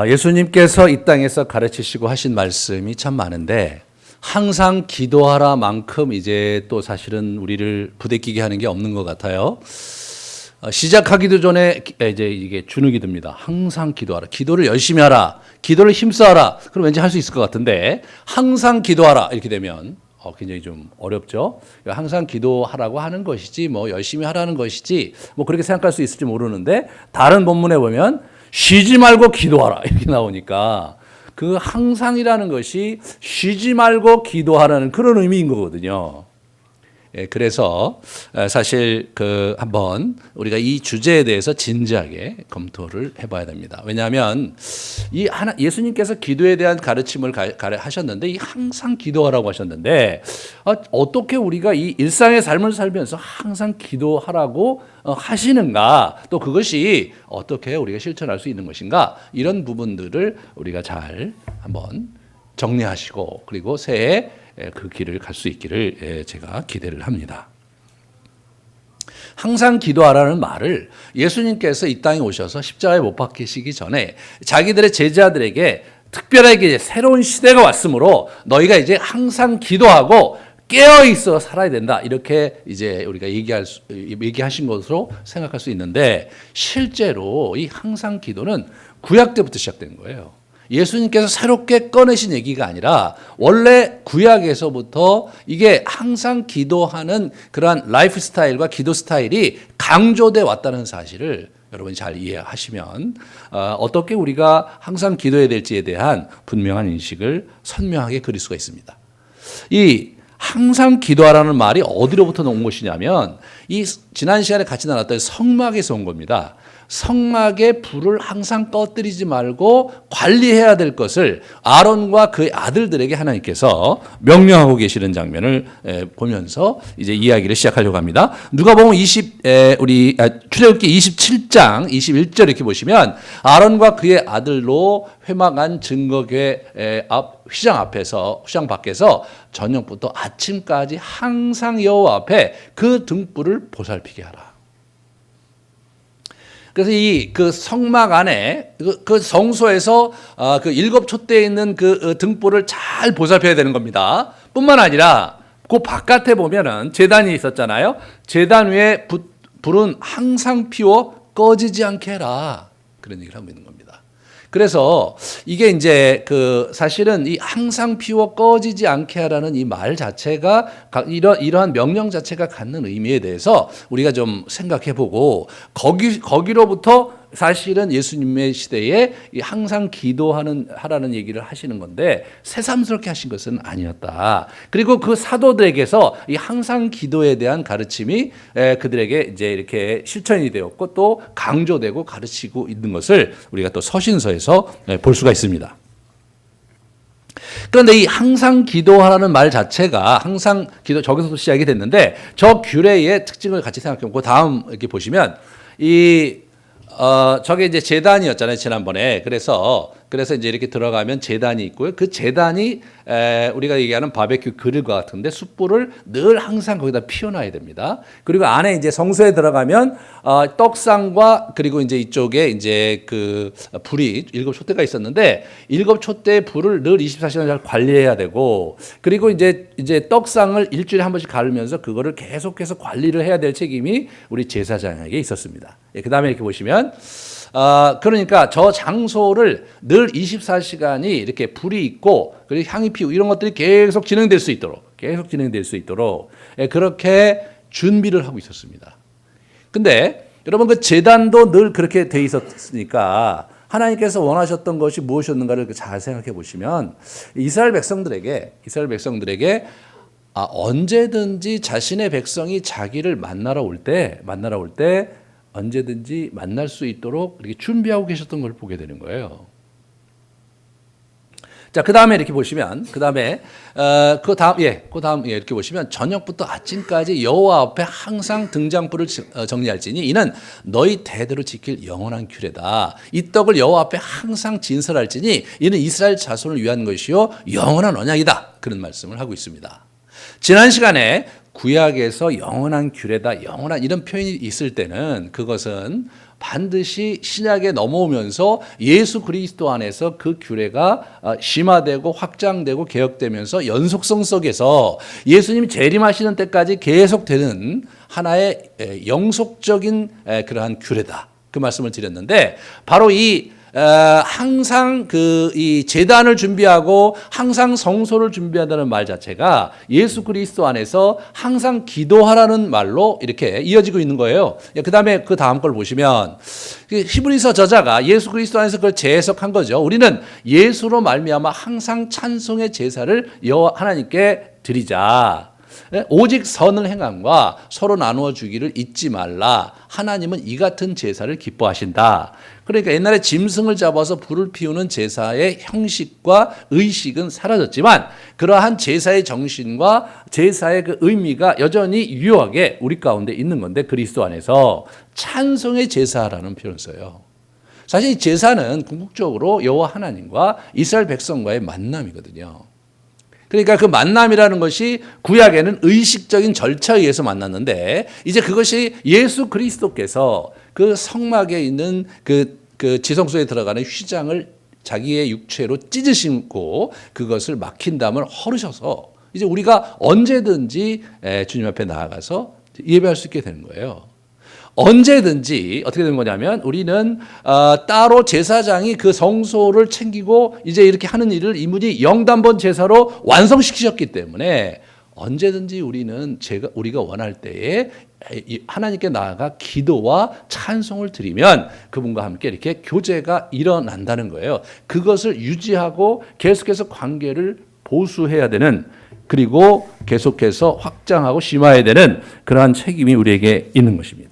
예수님께서 이 땅에서 가르치시고 하신 말씀이 참 많은데 항상 기도하라 만큼 이제 또 사실은 우리를 부대끼게 하는 게 없는 것 같아요. 시작하기도 전에 이제 이게 주눅이 듭니다. 항상 기도하라. 기도를 열심히 하라. 기도를 힘써하라. 그럼 왠지 할 수 있을 것 같은데 항상 기도하라 이렇게 되면 굉장히 좀 어렵죠. 항상 기도하라고 하는 것이지 뭐 열심히 하라는 것이지 뭐 그렇게 생각할 수 있을지 모르는데 다른 본문에 보면 쉬지 말고 기도하라 이렇게 나오니까 그 항상이라는 것이 쉬지 말고 기도하라는 그런 의미인 거거든요. 그래서 사실 한번 우리가 이 주제에 대해서 진지하게 검토를 해봐야 됩니다. 왜냐하면 예수님께서 기도에 대한 가르침을 하셨는데 이 항상 기도하라고 하셨는데 어떻게 우리가 이 일상의 삶을 살면서 항상 기도하라고 하시는가, 또 그것이 어떻게 우리가 실천할 수 있는 것인가, 이런 부분들을 우리가 잘 한번 정리하시고 그리고 새해 그 길을 갈 수 있기를 제가 기대를 합니다. 항상 기도하라는 말을 예수님께서 이 땅에 오셔서 십자가에 못 박히시기 전에 자기들의 제자들에게 특별하게 새로운 시대가 왔으므로 너희가 이제 항상 기도하고 깨어 있어 살아야 된다, 이렇게 이제 우리가 얘기하신 것으로 생각할 수 있는데 실제로 이 항상 기도는 구약 때부터 시작된 거예요. 예수님께서 새롭게 꺼내신 얘기가 아니라 원래 구약에서부터 이게 항상 기도하는 그러한 라이프 스타일과 기도 스타일이 강조돼 왔다는 사실을 여러분이 잘 이해하시면 어떻게 우리가 항상 기도해야 될지에 대한 분명한 인식을 선명하게 그릴 수가 있습니다. 이 항상 기도하라는 말이 어디로부터 온 것이냐면 이 지난 시간에 같이 나눴던 성막에서 온 겁니다. 성막의 불을 항상 꺼뜨리지 말고 관리해야 될 것을 아론과 그의 아들들에게 하나님께서 명령하고 계시는 장면을 보면서 이제 이야기를 시작하려고 합니다. 누가복음 출애굽기 27장 21절 이렇게 보시면 아론과 그의 아들로 회막 안 증거궤 휘장 밖에서 저녁부터 아침까지 항상 여호와 앞에 그 등불을 보살피게 하라. 그래서 그 성막 안에 그 성소에서 그 일곱 촛대에 있는 그 등불을 잘 보살펴야 되는 겁니다. 뿐만 아니라 그 바깥에 보면은 제단이 있었잖아요. 제단 위에 불은 항상 피워 꺼지지 않게 해라, 그런 얘기를 하고 있는 겁니다. 그래서 이게 이제 사실은 이 항상 피워 꺼지지 않게 하라는 이 말 자체가 이러한 명령 자체가 갖는 의미에 대해서 우리가 좀 생각해 보고 거기로부터 사실은 예수님의 시대에 항상 하라는 얘기를 하시는 건데 새삼스럽게 하신 것은 아니었다. 그리고 그 사도들에게서 이 항상 기도에 대한 가르침이 그들에게 이제 이렇게 실천이 되었고 또 강조되고 가르치고 있는 것을 우리가 또 서신서에서 볼 수가 있습니다. 그런데 이 항상 기도하라는 말 자체가 항상 기도, 저기서도 시작이 됐는데 저 규례의 특징을 같이 생각해 보고 다음 이렇게 보시면 저게 이제 제단이었잖아요, 지난번에. 그래서 이제 이렇게 들어가면 제단이 있고요. 그 제단이 우리가 얘기하는 바베큐 그릴과 같은데 숯불을 늘 항상 거기다 피워놔야 됩니다. 그리고 안에 이제 성소에 들어가면 떡상과 그리고 이제 이쪽에 이제 그 불이 일곱 촛대가 있었는데 일곱 촛대의 불을 늘 24시간 잘 관리해야 되고 그리고 이제 떡상을 일주일에 한 번씩 가르면서 그거를 계속해서 관리를 해야 될 책임이 우리 제사장에게 있었습니다. 그 다음에 이렇게 보시면 그러니까 저 장소를 늘 24시간이 이렇게 불이 있고 그리고 향이 피우고 이런 것들이 계속 진행될 수 있도록 그렇게 준비를 하고 있었습니다. 근데 여러분 그 제단도 늘 그렇게 돼 있었으니까 하나님께서 원하셨던 것이 무엇이었는가를 잘 생각해 보시면 이스라엘 백성들에게 언제든지 자신의 백성이 자기를 만나러 올 때 언제든지 만날 수 있도록 이렇게 준비하고 계셨던 걸 보게 되는 거예요. 자, 그 다음에 이렇게 보시면, 이렇게 보시면 저녁부터 아침까지 여호와 앞에 항상 등잔불을 정리할지니 이는 너희 대대로 지킬 영원한 규례다. 이 떡을 여호와 앞에 항상 진설할지니 이는 이스라엘 자손을 위한 것이요 영원한 언약이다. 그런 말씀을 하고 있습니다. 지난 시간에 구약에서 영원한 규례다, 영원한 이런 표현이 있을 때는 그것은 반드시 신약에 넘어오면서 예수 그리스도 안에서 그 규례가 심화되고 확장되고 개혁되면서 연속성 속에서 예수님이 재림하시는 때까지 계속되는 하나의 영속적인 그러한 규례다. 그 말씀을 드렸는데 바로 이 항상 이 제단을 준비하고 항상 성소를 준비한다는 말 자체가 예수 그리스도 안에서 항상 기도하라는 말로 이렇게 이어지고 있는 거예요. 그 다음에 그 다음 걸 보시면 히브리서 저자가 예수 그리스도 안에서 그걸 재해석한 거죠. 우리는 예수로 말미암아 항상 찬송의 제사를 여호와 하나님께 드리자. 오직 선을 행함과 서로 나누어 주기를 잊지 말라. 하나님은 이 같은 제사를 기뻐하신다. 그러니까 옛날에 짐승을 잡아서 불을 피우는 제사의 형식과 의식은 사라졌지만 그러한 제사의 정신과 제사의 그 의미가 여전히 유효하게 우리 가운데 있는 건데 그리스도 안에서 찬송의 제사라는 표현을 써요. 사실 이 제사는 궁극적으로 여호와 하나님과 이스라엘 백성과의 만남이거든요. 그러니까 그 만남이라는 것이 구약에는 의식적인 절차에 의해서 만났는데 이제 그것이 예수 그리스도께서 그 성막에 있는 그 지성소에 들어가는 휘장을 자기의 육체로 찢으시고 그것을 막힌 담을 헐으셔서 이제 우리가 언제든지 주님 앞에 나아가서 예배할 수 있게 되는 거예요. 언제든지 어떻게 되는 거냐면 우리는 따로 제사장이 그 성소를 챙기고 이제 이렇게 하는 일을 이분이 영단번 제사로 완성시키셨기 때문에 언제든지 우리가 원할 때에 하나님께 나아가 기도와 찬송을 드리면 그분과 함께 이렇게 교제가 일어난다는 거예요. 그것을 유지하고 계속해서 관계를 보수해야 되는 그리고 계속해서 확장하고 심화해야 되는 그러한 책임이 우리에게 있는 것입니다.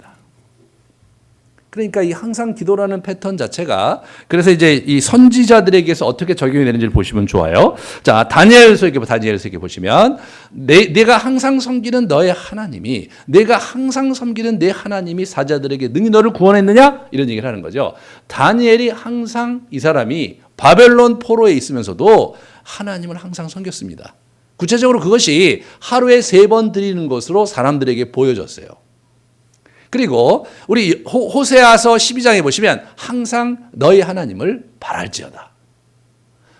그러니까 이 항상 기도라는 패턴 자체가 그래서 이제 이 선지자들에게서 어떻게 적용이 되는지를 보시면 좋아요. 자, 다니엘서 이렇게 보시면 내가 항상 섬기는 너의 하나님이 내가 항상 섬기는 내 하나님이 사자들에게 능히 너를 구원했느냐? 이런 얘기를 하는 거죠. 다니엘이 항상 이 사람이 바벨론 포로에 있으면서도 하나님을 항상 섬겼습니다. 구체적으로 그것이 하루에 3번 드리는 것으로 사람들에게 보여졌어요. 그리고 우리 호세아서 12장에 보시면 항상 너희 하나님을 바랄지어다.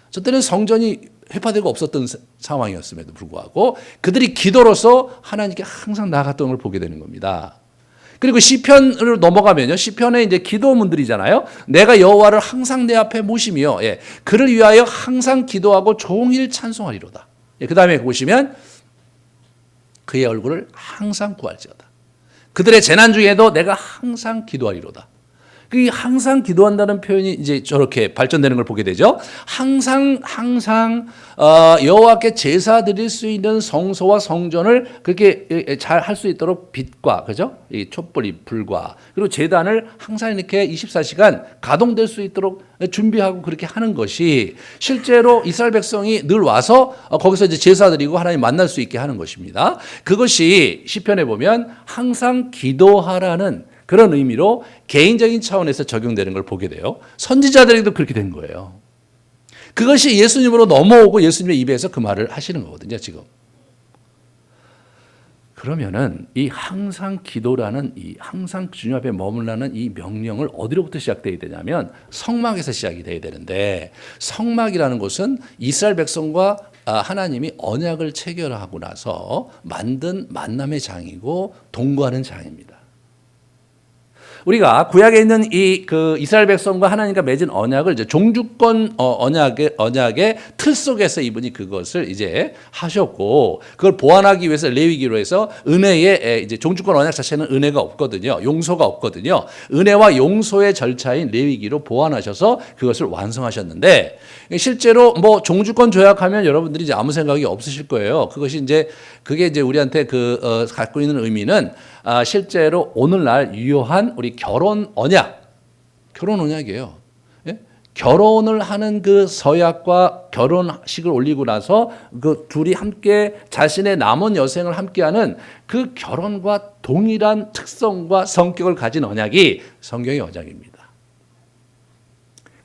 저 때는 성전이 회파되고 없었던 상황이었음에도 불구하고 그들이 기도로서 하나님께 항상 나아갔던 걸 보게 되는 겁니다. 그리고 시편으로 넘어가면요. 시편에 이제 기도문들이잖아요. 내가 여호와를 항상 내 앞에 모시며 그를 위하여 항상 기도하고 종일 찬송하리로다. 그 다음에 보시면 그의 얼굴을 항상 구할지어다. 그들의 재난 중에도 내가 항상 기도하리로다. 그 항상 기도한다는 표현이 이제 저렇게 발전되는 걸 보게 되죠. 항상 여호와께 제사 드릴 수 있는 성소와 성전을 그렇게 잘 할 수 있도록 빛과 그죠? 이 촛불이 불과 그리고 제단을 항상 이렇게 24시간 가동될 수 있도록 준비하고 그렇게 하는 것이 실제로 이스라엘 백성이 늘 와서 거기서 이제 제사 드리고 하나님 만날 수 있게 하는 것입니다. 그것이 시편에 보면 항상 기도하라는 그런 의미로 개인적인 차원에서 적용되는 걸 보게 돼요. 선지자들에게도 그렇게 된 거예요. 그것이 예수님으로 넘어오고 예수님의 입에서 그 말을 하시는 거거든요, 지금. 그러면은 이 항상 기도라는 이 항상 주님 앞에 머물라는 이 명령을 어디로부터 시작돼야 되냐면 성막에서 시작이 돼야 되는데 성막이라는 것은 이스라엘 백성과 하나님이 언약을 체결하고 나서 만든 만남의 장이고 동거하는 장입니다. 우리가 구약에 있는 그 이스라엘 백성과 하나님과 맺은 언약을 이제 종주권 언약의 틀 속에서 이분이 그것을 이제 하셨고 그걸 보완하기 위해서 레위기로 해서 은혜의 이제 종주권 언약 자체는 은혜가 없거든요. 용서가 없거든요. 은혜와 용서의 절차인 레위기로 보완하셔서 그것을 완성하셨는데 실제로 뭐 종주권 조약하면 여러분들이 이제 아무 생각이 없으실 거예요. 그게 이제 우리한테 갖고 있는 의미는 실제로 오늘날 유효한 우리 결혼 언약이에요. 예? 결혼을 하는 그 서약과 결혼식을 올리고 나서 그 둘이 함께 자신의 남은 여생을 함께하는 그 결혼과 동일한 특성과 성격을 가진 언약이 성경의 언약입니다.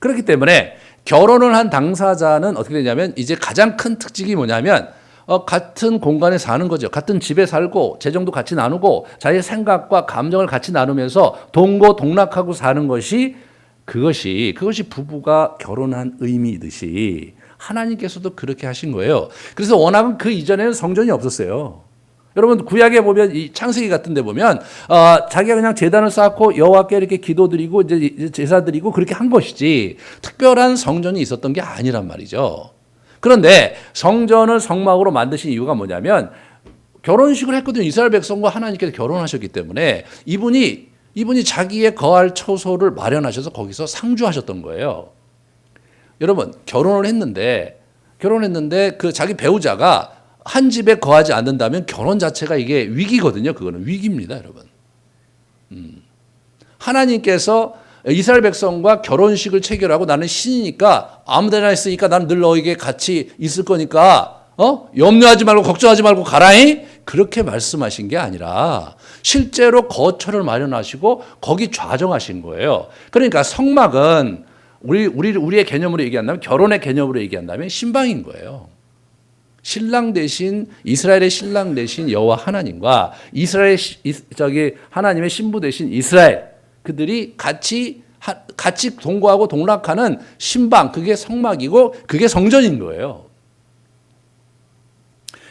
그렇기 때문에 결혼을 한 당사자는 어떻게 되냐면 이제 가장 큰 특징이 뭐냐면 같은 공간에 사는 거죠. 같은 집에 살고 재정도 같이 나누고 자기의 생각과 감정을 같이 나누면서 동고동락하고 사는 것이 그것이 부부가 결혼한 의미이듯이 하나님께서도 그렇게 하신 거예요. 그래서 워낙은 그 이전에는 성전이 없었어요. 여러분 구약에 보면 이 창세기 같은 데 보면 자기가 그냥 제단을 쌓고 여호와께 이렇게 기도드리고 이제 제사드리고 그렇게 한 것이지 특별한 성전이 있었던 게 아니란 말이죠. 그런데 성전을 성막으로 만드신 이유가 뭐냐면 결혼식을 했거든요. 이스라엘 백성과 하나님께서 결혼하셨기 때문에 이분이 자기의 거할 처소를 마련하셔서 거기서 상주하셨던 거예요. 여러분 결혼을 했는데 그 자기 배우자가 한 집에 거하지 않는다면 결혼 자체가 이게 위기거든요. 그거는 위기입니다, 여러분. 하나님께서 이스라엘 백성과 결혼식을 체결하고 나는 신이니까 아무데나 있으니까 나는 늘 너에게 같이 있을 거니까 염려하지 말고 걱정하지 말고 가라잉. 그렇게 말씀하신 게 아니라 실제로 거처를 마련하시고 거기 좌정하신 거예요. 그러니까 성막은 우리의 개념으로 얘기한다면 결혼의 개념으로 얘기한다면 신방인 거예요. 신랑 대신 이스라엘의 신랑 대신 여호와 하나님과 이스라엘 하나님의 신부 대신 이스라엘 그들이 같이 동거하고 동락하는 신방 그게 성막이고 그게 성전인 거예요.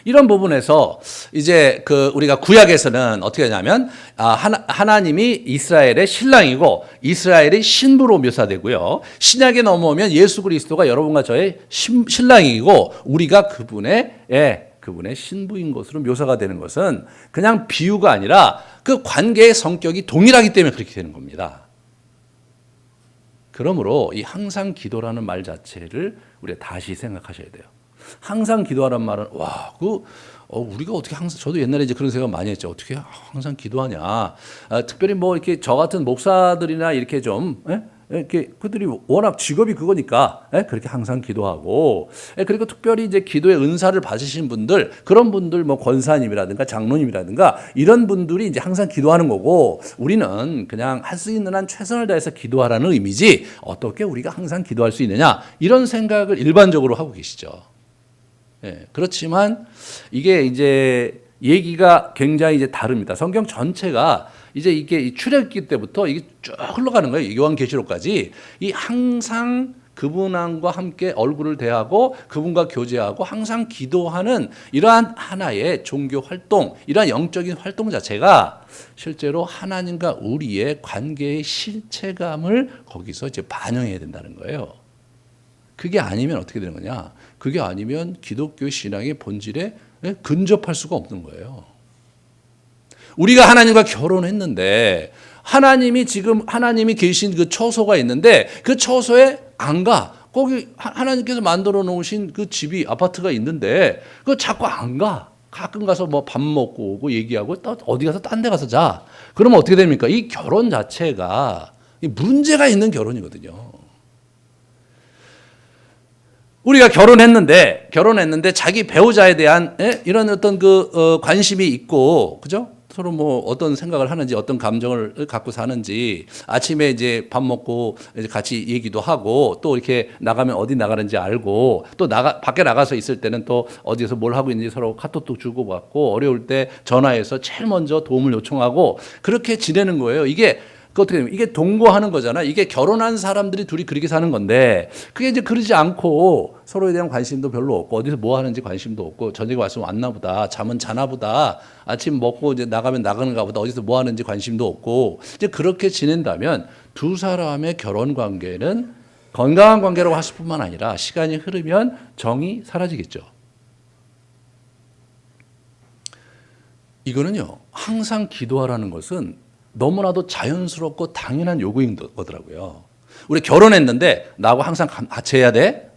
이런 부분에서 이제 우리가 구약에서는 어떻게 하냐면 하나님이 이스라엘의 신랑이고 이스라엘의 신부로 묘사되고요. 신약에 넘어오면 예수 그리스도가 여러분과 저의 신랑이고 우리가 그분의 신부인 것으로 묘사가 되는 것은 그냥 비유가 아니라 그 관계의 성격이 동일하기 때문에 그렇게 되는 겁니다. 그러므로 이 항상 기도라는 말 자체를 우리가 다시 생각하셔야 돼요. 항상 기도하란 말은 우리가 어떻게 항상 저도 옛날에 이제 그런 생각 많이 했죠. 어떻게 항상 기도하냐. 특별히 뭐 이렇게 저 같은 목사들이나 이렇게 좀 이렇게 그들이 워낙 직업이 그거니까 그렇게 항상 기도하고 그리고 특별히 이제 기도의 은사를 받으신 분들 그런 분들 뭐 권사님이라든가 장로님이라든가 이런 분들이 이제 항상 기도하는 거고 우리는 그냥 할 수 있는 한 최선을 다해서 기도하라는 의미지 어떻게 우리가 항상 기도할 수 있느냐 이런 생각을 일반적으로 하고 계시죠. 그렇지만 이게 이제 얘기가 굉장히 이제 다릅니다. 성경 전체가 이제 이게 출애굽기 때부터 이게 쭉 흘러가는 거예요. 요한계시록까지 이 항상 그분과 함께 얼굴을 대하고 그분과 교제하고 항상 기도하는 이러한 하나의 종교 활동, 이러한 영적인 활동 자체가 실제로 하나님과 우리의 관계의 실체감을 거기서 이제 반영해야 된다는 거예요. 그게 아니면 어떻게 되는 거냐? 그게 아니면 기독교 신앙의 본질에 근접할 수가 없는 거예요. 우리가 하나님과 결혼했는데 하나님이 계신 그 처소가 있는데 그 처소에 안 가. 거기 하나님께서 만들어 놓으신 그 집이 아파트가 있는데 그거 자꾸 안 가. 가끔 가서 뭐 밥 먹고 오고 얘기하고 또 어디 가서 딴 데 가서 자. 그러면 어떻게 됩니까? 이 결혼 자체가 문제가 있는 결혼이거든요. 우리가 결혼했는데 자기 배우자에 대한 이런 어떤 관심이 있고, 그죠? 서로 뭐 어떤 생각을 하는지, 어떤 감정을 갖고 사는지, 아침에 이제 밥 먹고 이제 같이 얘기도 하고, 또 이렇게 나가면 어디 나가는지 알고, 또 밖에 나가서 있을 때는 또 어디서 뭘 하고 있는지 서로 카톡도 주고받고, 어려울 때 전화해서 제일 먼저 도움을 요청하고, 그렇게 지내는 거예요. 이게 동거하는 거잖아. 이게 결혼한 사람들이 둘이 그렇게 사는 건데 그게 이제 그러지 않고 서로에 대한 관심도 별로 없고 어디서 뭐 하는지 관심도 없고 저녁에 왔으면 왔나 보다. 잠은 자나 보다. 아침 먹고 이제 나가면 나가는가 보다. 어디서 뭐 하는지 관심도 없고 이제 그렇게 지낸다면 두 사람의 결혼 관계는 건강한 관계라고 하실 뿐만 아니라 시간이 흐르면 정이 사라지겠죠. 이거는요. 항상 기도하라는 것은 너무나도 자연스럽고 당연한 요구인 거더라고요. 우리 결혼했는데 나하고 항상 같이 해야 돼.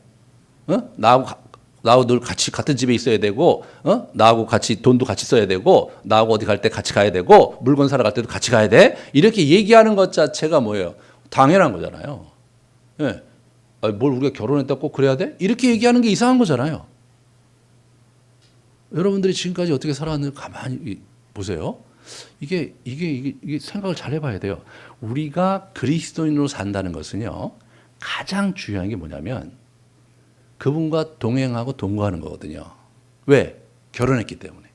나하고 늘 같이 같은 집에 있어야 되고, 나하고 같이 돈도 같이 써야 되고, 나하고 어디 갈 때 같이 가야 되고, 물건 사러 갈 때도 같이 가야 돼. 이렇게 얘기하는 것 자체가 뭐예요? 당연한 거잖아요. 뭘 우리가 결혼했다고 꼭 그래야 돼? 이렇게 얘기하는 게 이상한 거잖아요. 여러분들이 지금까지 어떻게 살아왔는지 가만히 보세요. 이게 생각을 잘 해봐야 돼요. 우리가 그리스도인으로 산다는 것은요, 가장 중요한 게 뭐냐면 그분과 동행하고 동거하는 거거든요. 왜? 결혼했기 때문에.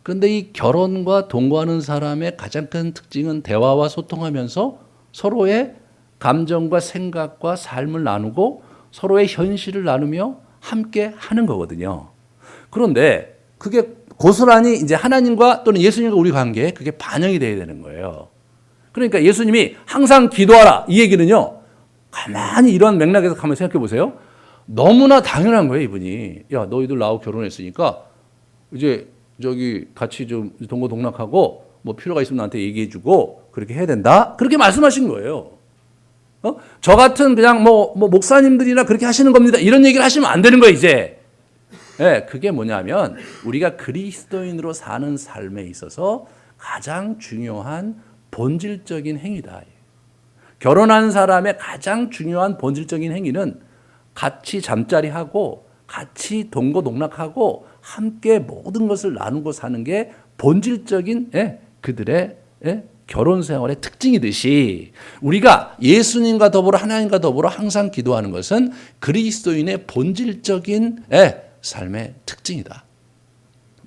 그런데 이 결혼과 동거하는 사람의 가장 큰 특징은 대화와 소통하면서 서로의 감정과 생각과 삶을 나누고 서로의 현실을 나누며 함께 하는 거거든요. 그런데 그게 고스란히 이제 하나님과 또는 예수님과 우리 관계에 그게 반영이 돼야 되는 거예요. 그러니까 예수님이 항상 기도하라 이 얘기는요. 가만히 이런 맥락에서 한번 생각해 보세요. 너무나 당연한 거예요, 이분이. 야, 너희들 나하고 결혼했으니까 이제 저기 같이 좀 동거동락하고 뭐 필요가 있으면 나한테 얘기해 주고 그렇게 해야 된다. 그렇게 말씀하신 거예요. 저 같은 그냥 뭐 목사님들이나 그렇게 하시는 겁니다. 이런 얘기를 하시면 안 되는 거예요, 이제. 네, 그게 뭐냐면 우리가 그리스도인으로 사는 삶에 있어서 가장 중요한 본질적인 행위다. 결혼한 사람의 가장 중요한 본질적인 행위는 같이 잠자리하고 같이 동거동락하고 함께 모든 것을 나누고 사는 게 본질적인 그들의 결혼 생활의 특징이듯이 우리가 예수님과 더불어 하나님과 더불어 항상 기도하는 것은 그리스도인의 본질적인 삶의 특징이다.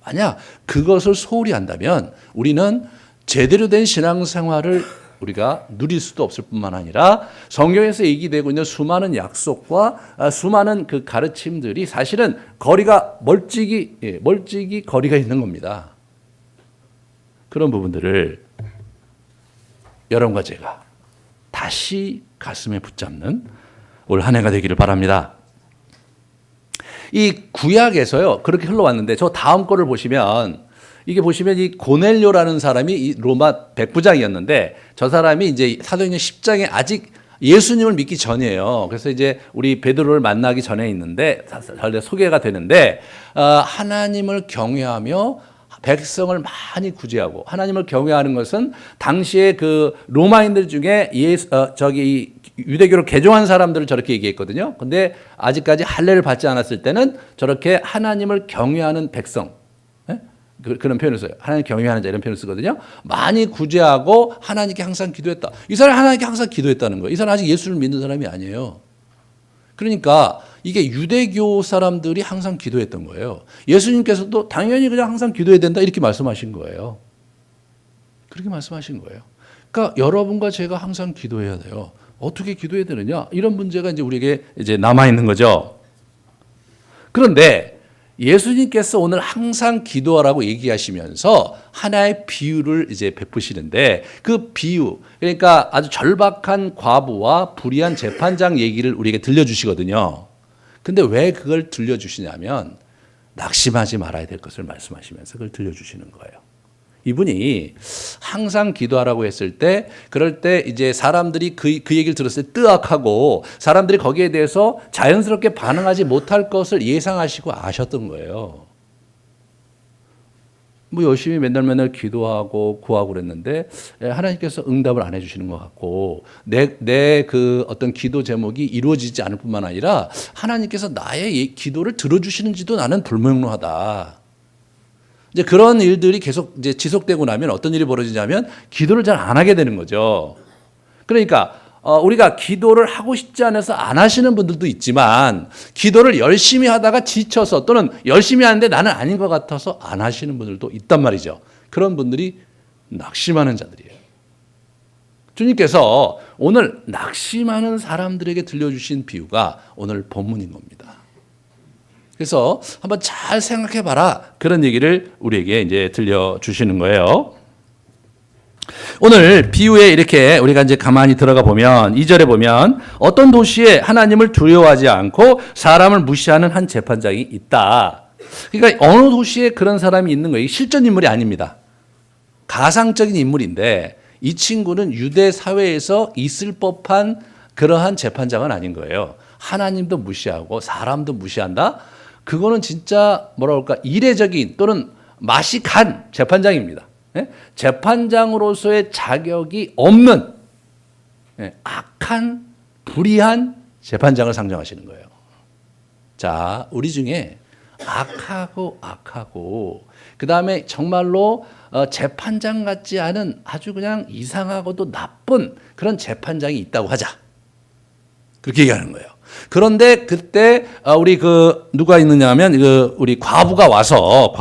만약 그것을 소홀히 한다면 우리는 제대로 된 신앙생활을 우리가 누릴 수도 없을 뿐만 아니라 성경에서 얘기되고 있는 수많은 약속과 수많은 그 가르침들이 사실은 거리가 멀찍이 거리가 있는 겁니다. 그런 부분들을 여러분과 제가 다시 가슴에 붙잡는 올 한 해가 되기를 바랍니다. 이 구약에서요 그렇게 흘러왔는데 저 다음 거를 보시면 이게 보시면 이 고넬료라는 사람이 이 로마 백부장이었는데 저 사람이 이제 사도행전 10장에 아직 예수님을 믿기 전이에요. 그래서 이제 우리 베드로를 만나기 전에 있는데 소개가 되는데 하나님을 경외하며 백성을 많이 구제하고 하나님을 경외하는 것은 당시에 그 로마인들 중에 유대교를 개종한 사람들을 저렇게 얘기했거든요. 근데 아직까지 할례를 받지 않았을 때는 저렇게 하나님을 경외하는 백성 그런 표현을 써요. 하나님 경외하는 자 이런 표현을 쓰거든요. 많이 구제하고 하나님께 항상 기도했다. 이 사람이 하나님께 항상 기도했다는 거예요. 이 사람은 아직 예수를 믿는 사람이 아니에요. 그러니까 이게 유대교 사람들이 항상 기도했던 거예요. 예수님께서도 당연히 그냥 항상 기도해야 된다 이렇게 말씀하신 거예요. 그렇게 말씀하신 거예요. 그러니까 여러분과 제가 항상 기도해야 돼요. 어떻게 기도해야 되느냐? 이런 문제가 이제 우리에게 이제 남아 있는 거죠. 그런데 예수님께서 오늘 항상 기도하라고 얘기하시면서 하나의 비유를 이제 베푸시는데 그 비유, 그러니까 아주 절박한 과부와 불의한 재판장 얘기를 우리에게 들려주시거든요. 근데 왜 그걸 들려주시냐면 낙심하지 말아야 될 것을 말씀하시면서 그걸 들려주시는 거예요. 이분이 항상 기도하라고 했을 때, 그럴 때 이제 사람들이 그 얘기를 들었을 때 뜨악하고 사람들이 거기에 대해서 자연스럽게 반응하지 못할 것을 예상하시고 아셨던 거예요. 뭐 열심히 맨날 기도하고 구하고 그랬는데 하나님께서 응답을 안 해주시는 것 같고 내 그 어떤 기도 제목이 이루어지지 않을 뿐만 아니라 하나님께서 나의 기도를 들어주시는지도 나는 불명료하다. 이제 그런 일들이 계속 이제 지속되고 나면 어떤 일이 벌어지냐면 기도를 잘 안 하게 되는 거죠. 그러니까 우리가 기도를 하고 싶지 않아서 안 하시는 분들도 있지만 기도를 열심히 하다가 지쳐서 또는 열심히 하는데 나는 아닌 것 같아서 안 하시는 분들도 있단 말이죠. 그런 분들이 낙심하는 자들이에요. 주님께서 오늘 낙심하는 사람들에게 들려주신 비유가 오늘 본문인 겁니다. 그래서 한번 잘 생각해 봐라. 그런 얘기를 우리에게 이제 들려주시는 거예요. 오늘 비유에 이렇게 우리가 이제 가만히 들어가 보면 2절에 보면 어떤 도시에 하나님을 두려워하지 않고 사람을 무시하는 한 재판장이 있다. 그러니까 어느 도시에 그런 사람이 있는 거예요. 실존 인물이 아닙니다. 가상적인 인물인데 이 친구는 유대 사회에서 있을 법한 그러한 재판장은 아닌 거예요. 하나님도 무시하고 사람도 무시한다. 그거는 진짜 뭐라 그럴까 이례적인 또는 맛이 간 재판장입니다. 재판장으로서의 자격이 없는 악한 불의한 재판장을 상정하시는 거예요. 자, 우리 중에 악하고 그 다음에 정말로 재판장 같지 않은 아주 그냥 이상하고도 나쁜 그런 재판장이 있다고 하자. 그렇게 얘기하는 거예요. 그런데 그때 우리 누가 있느냐 하면 우리 과부가 와서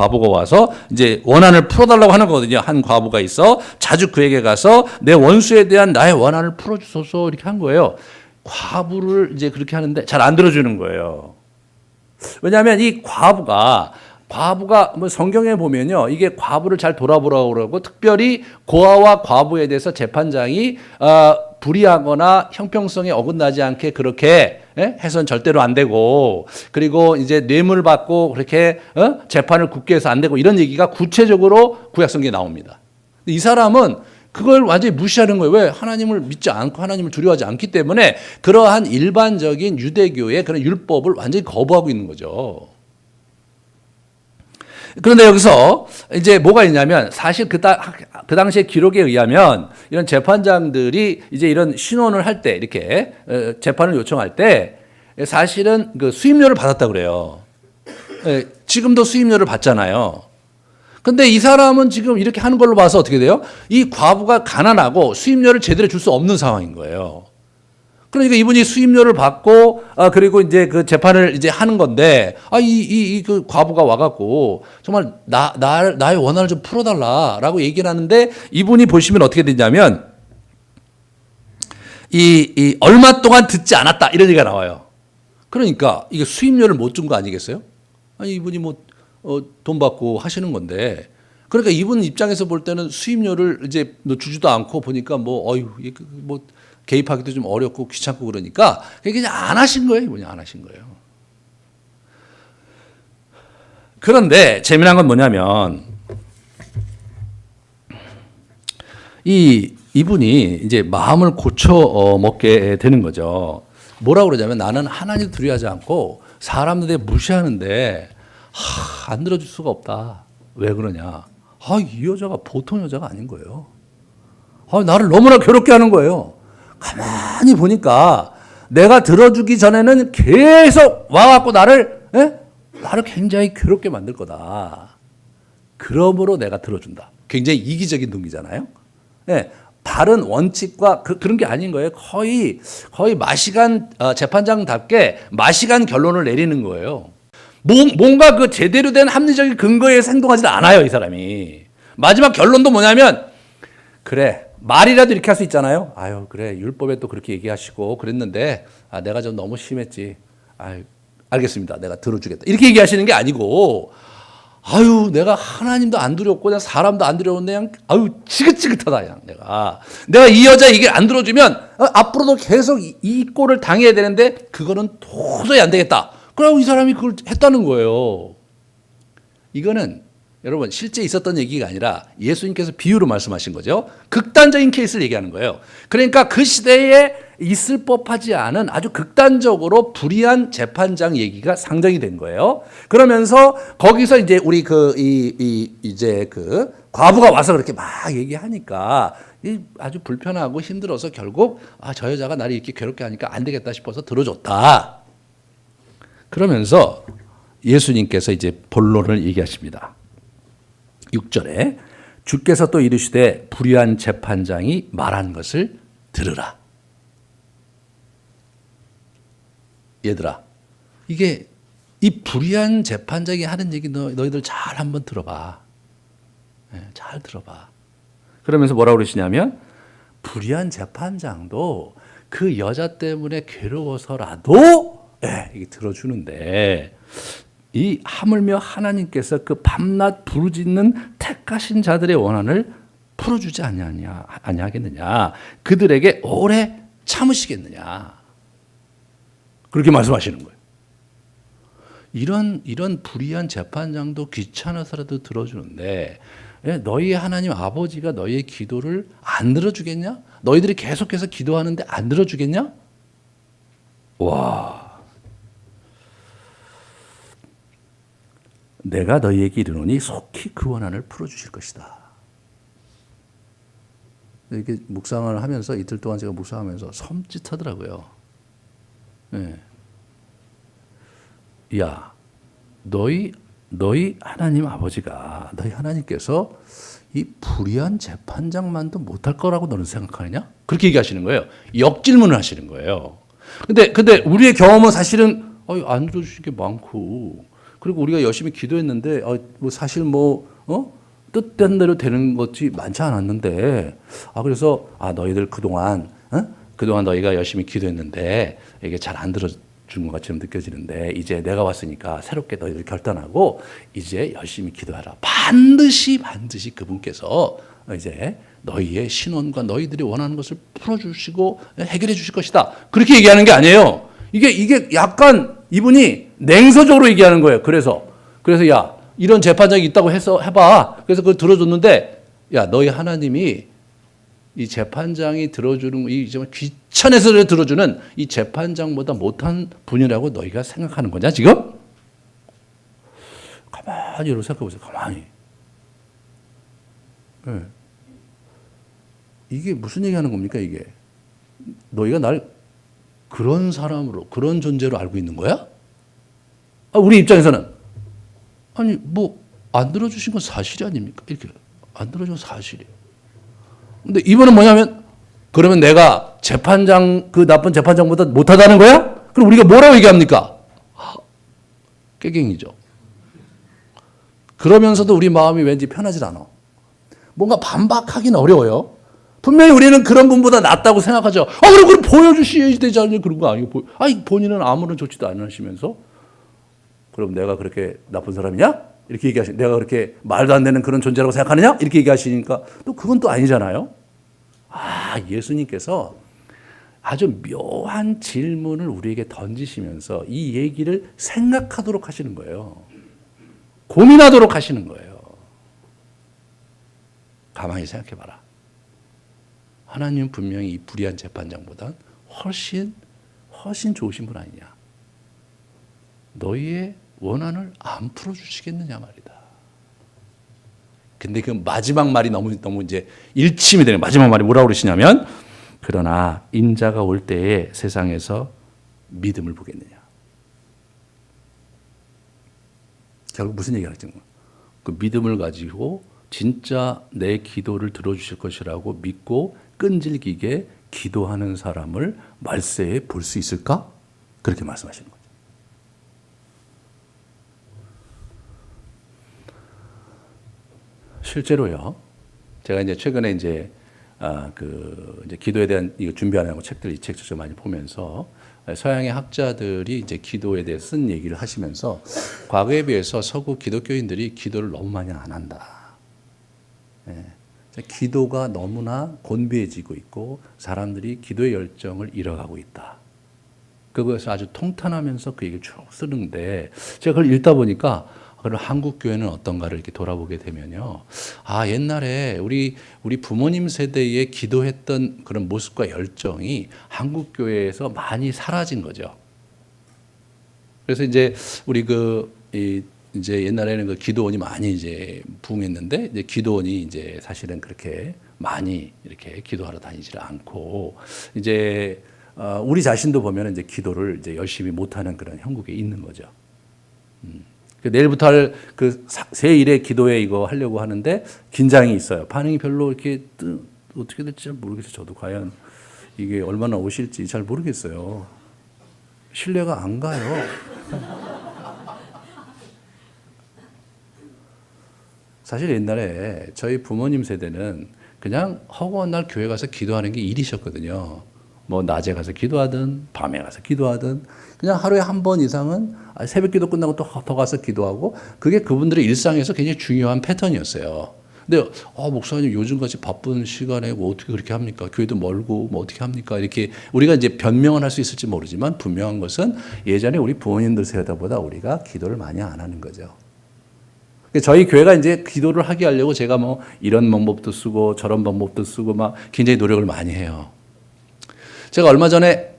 이제 원한을 풀어달라고 하는 거거든요. 한 과부가 있어 자주 그에게 가서 내 원수에 대한 나의 원한을 풀어주소서 이렇게 한 거예요. 과부를 이제 그렇게 하는데 잘 안 들어주는 거예요. 왜냐하면 이 과부가 뭐 성경에 보면요, 이게 과부를 잘 돌아보라고 그러고, 특별히 고아와 과부에 대해서 재판장이 불의하거나 형평성에 어긋나지 않게 그렇게 해서는 절대로 안 되고, 그리고 이제 뇌물 받고 그렇게 재판을 굳게 해서 안 되고, 이런 얘기가 구체적으로 구약성경에 나옵니다. 이 사람은 그걸 완전히 무시하는 거예요. 왜? 하나님을 믿지 않고 하나님을 두려워하지 않기 때문에 그러한 일반적인 유대교의 그런 율법을 완전히 거부하고 있는 거죠. 그런데 여기서 이제 뭐가 있냐면, 사실 그 당시의 기록에 의하면 이런 재판장들이 이제 이런 신원을 할 때, 이렇게 재판을 요청할 때 사실은 그 수임료를 받았다 그래요. 지금도 수임료를 받잖아요. 근데 이 사람은 지금 이렇게 하는 걸로 봐서 어떻게 돼요? 이 과부가 가난하고 수임료를 제대로 줄 수 없는 상황인 거예요. 그러니까 이분이 수임료를 받고, 그리고 이제 그 재판을 이제 하는 건데, 그 과부가 와갖고, 정말 나의 원한을 좀 풀어달라라고 얘기를 하는데, 이분이 보시면 어떻게 되냐면, 얼마 동안 듣지 않았다, 이런 얘기가 나와요. 그러니까, 이게 수임료를 못 준 거 아니겠어요? 아니, 이분이 돈 받고 하시는 건데, 그러니까 이분 입장에서 볼 때는 수임료를 이제 주지도 않고 보니까 개입하기도 좀 어렵고 귀찮고 그러니까 그냥 안 하신 거예요. 이분이 안 하신 거예요. 그런데 재미난 건 뭐냐면, 이분이 이제 마음을 고쳐 먹게 되는 거죠. 뭐라고 그러냐면, 나는 하나님 두려워하지 않고 사람들에 무시하는데 안 들어줄 수가 없다. 왜 그러냐? 이 여자가 보통 여자가 아닌 거예요. 나를 너무나 괴롭게 하는 거예요. 가만히 보니까 내가 들어주기 전에는 계속 와갖고 나를 굉장히 괴롭게 만들 거다. 그러므로 내가 들어준다. 굉장히 이기적인 동기잖아요. 다른 원칙과 그런 게 아닌 거예요. 거의 마시간 재판장답게 마시간 결론을 내리는 거예요. 뭔가 그 제대로 된 합리적인 근거에 행동하지 않아요, 이 사람이. 마지막 결론도 뭐냐면, 그래, 말이라도 이렇게 할 수 있잖아요. 그래, 율법에 또 그렇게 얘기하시고 그랬는데, 내가 좀 너무 심했지. 알겠습니다. 내가 들어주겠다. 이렇게 얘기하시는 게 아니고, 내가 하나님도 안 두렵고, 그냥 사람도 안 두려운데, 그냥, 지긋지긋하다, 그냥 내가 이 여자 얘기를 안 들어주면, 앞으로도 계속 이 꼴을 당해야 되는데, 그거는 도저히 안 되겠다. 그러고 이 사람이 그걸 했다는 거예요. 이거는 여러분 실제 있었던 얘기가 아니라 예수님께서 비유로 말씀하신 거죠. 극단적인 케이스를 얘기하는 거예요. 그러니까 그 시대에 있을 법하지 않은 아주 극단적으로 불의한 재판장 얘기가 상정이 된 거예요. 그러면서 거기서 이제 우리 이제 과부가 와서 그렇게 막 얘기하니까 아주 불편하고 힘들어서 결국 저 여자가 나를 이렇게 괴롭게 하니까 안 되겠다 싶어서 들어줬다. 그러면서 예수님께서 이제 본론을 얘기하십니다. 6절에 주께서 또 이르시되 불의한 재판장이 말한 것을 들으라. 얘들아, 이게 이 불의한 재판장이 하는 얘기 너희들 잘 한번 들어봐. 잘 들어봐. 그러면서 뭐라고 그러시냐면, 불의한 재판장도 그 여자 때문에 괴로워서라도 이게 들어주는데, 이 하물며 하나님께서 그 밤낮 부르짖는 택하신 자들의 원한을 풀어주지 아니하겠느냐? 그들에게 오래 참으시겠느냐? 그렇게 말씀하시는 거예요. 이런 불의한 재판장도 귀찮아서라도 들어주는데, 너희 하나님 아버지가 너희의 기도를 안 들어주겠냐? 너희들이 계속해서 기도하는데 안 들어주겠냐? 와. 내가 너희에게 이르노니 속히 그 원한을 풀어주실 것이다. 이렇게 묵상을 하면서 이틀 동안 제가 묵상하면서 섬찟하더라고요. 야, 너희 하나님 아버지가, 너희 하나님께서 이 불의한 재판장만도 못할 거라고 너는 생각하느냐? 그렇게 얘기하시는 거예요. 역질문을 하시는 거예요. 근데 우리의 경험은 사실은 안 들어주신 게 많고, 그리고 우리가 열심히 기도했는데 뭐 사실 뜻된 대로 되는 것이 많지 않았는데, 그래서 너희들 그동안 너희가 열심히 기도했는데 이게 잘 안 들어준 것 같이 느껴지는데, 이제 내가 왔으니까 새롭게 너희들 결단하고 이제 열심히 기도하라. 반드시 그분께서 이제 너희의 신원과 너희들이 원하는 것을 풀어주시고 해결해 주실 것이다. 그렇게 얘기하는 게 아니에요. 이게 약간 이분이 냉소적으로 얘기하는 거예요. 그래서 야, 이런 재판장이 있다고 해서 해봐. 그래서 그걸 들어줬는데, 야, 너희 하나님이 이 재판장이 들어주는, 이 귀천에서 들어주는 이 재판장보다 못한 분이라고 너희가 생각하는 거냐, 지금? 가만히 여러분 생각해 보세요. 가만히. 네. 이게 무슨 얘기하는 겁니까, 이게? 너희가 날 그런 사람으로, 그런 존재로 알고 있는 거야? 우리 입장에서는 안 들어주신 건 사실이 아닙니까? 이렇게 안 들어준 건 사실이에요. 근데 이번은 뭐냐면, 그러면 내가 그 나쁜 재판장보다 못하다는 거야? 그럼 우리가 뭐라고 얘기합니까? 깨갱이죠. 그러면서도 우리 마음이 왠지 편하지 않아. 뭔가 반박하기는 어려워요. 분명히 우리는 그런 분보다 낫다고 생각하죠. 그럼 보여주셔야지 되지 않냐? 그런 거 아니고. 본인은 아무런 조치도 안 하시면서, 그럼 내가 그렇게 나쁜 사람이냐? 이렇게 내가 그렇게 말도 안 되는 그런 존재라고 생각하느냐? 이렇게 얘기하시니까 또 그건 또 아니잖아요. 예수님께서 아주 묘한 질문을 우리에게 던지시면서 이 얘기를 생각하도록 하시는 거예요. 고민하도록 하시는 거예요. 가만히 생각해 봐라. 하나님은 분명히 이 불의한 재판장보다 훨씬 좋으신 분 아니냐. 너희의 원한을 안 풀어주시겠느냐 말이다. 근데 그 마지막 말이 너무 이제 일침이 되는, 마지막 말이 뭐라고 그러시냐면, 그러나 인자가 올 때에 세상에서 믿음을 보겠느냐. 결국 무슨 얘기를 하는 거야? 그 믿음을 가지고 진짜 내 기도를 들어주실 것이라고 믿고 끈질기게 기도하는 사람을 말세에 볼 수 있을까? 그렇게 말씀하시는 거죠. 실제로요. 제가 이제 최근에 이제 기도에 대한 이거 준비하는 책들, 이 책을 많이 보면서 서양의 학자들이 이제 기도에 대해 쓴 얘기를 하시면서, 과거에 비해서 서구 기독교인들이 기도를 너무 많이 안 한다. 기도가 너무나 곤비해지고 있고 사람들이 기도의 열정을 잃어가고 있다. 그것을 아주 통탄하면서 그 얘기를 쭉 쓰는데, 제가 그걸 읽다 보니까 그럼 한국 교회는 어떤가를 이렇게 돌아보게 되면요. 옛날에 우리 부모님 세대에 기도했던 그런 모습과 열정이 한국 교회에서 많이 사라진 거죠. 그래서 이제 우리 이제 옛날에는 그 기도원이 많이 이제 부흥했는데, 이제 기도원이 이제 사실은 그렇게 많이 이렇게 기도하러 다니지를 않고, 이제 우리 자신도 보면 이제 기도를 이제 열심히 못하는 그런 형국에 있는 거죠. 내일부터 할 그 새1의 기도회 이거 하려고 하는데 긴장이 있어요. 반응이 별로 이렇게 어떻게 될지 잘 모르겠어요. 저도 과연 이게 얼마나 오실지 잘 모르겠어요. 신뢰가 안 가요. 사실 옛날에 저희 부모님 세대는 그냥 허구한 날 교회 가서 기도하는 게 일이셨거든요. 뭐 낮에 가서 기도하든 밤에 가서 기도하든 그냥 하루에 한 번 이상은 새벽 기도 끝나고 또 더 가서 기도하고, 그게 그분들의 일상에서 굉장히 중요한 패턴이었어요. 근데 목사님 요즘같이 바쁜 시간에 뭐 어떻게 그렇게 합니까? 교회도 멀고 뭐 어떻게 합니까? 이렇게 우리가 이제 변명을 할 수 있을지 모르지만, 분명한 것은 예전에 우리 부모님들 세대보다 우리가 기도를 많이 안 하는 거죠. 저희 교회가 이제 기도를 하게 하려고 제가 뭐 이런 방법도 쓰고 저런 방법도 쓰고 막 굉장히 노력을 많이 해요. 제가 얼마 전에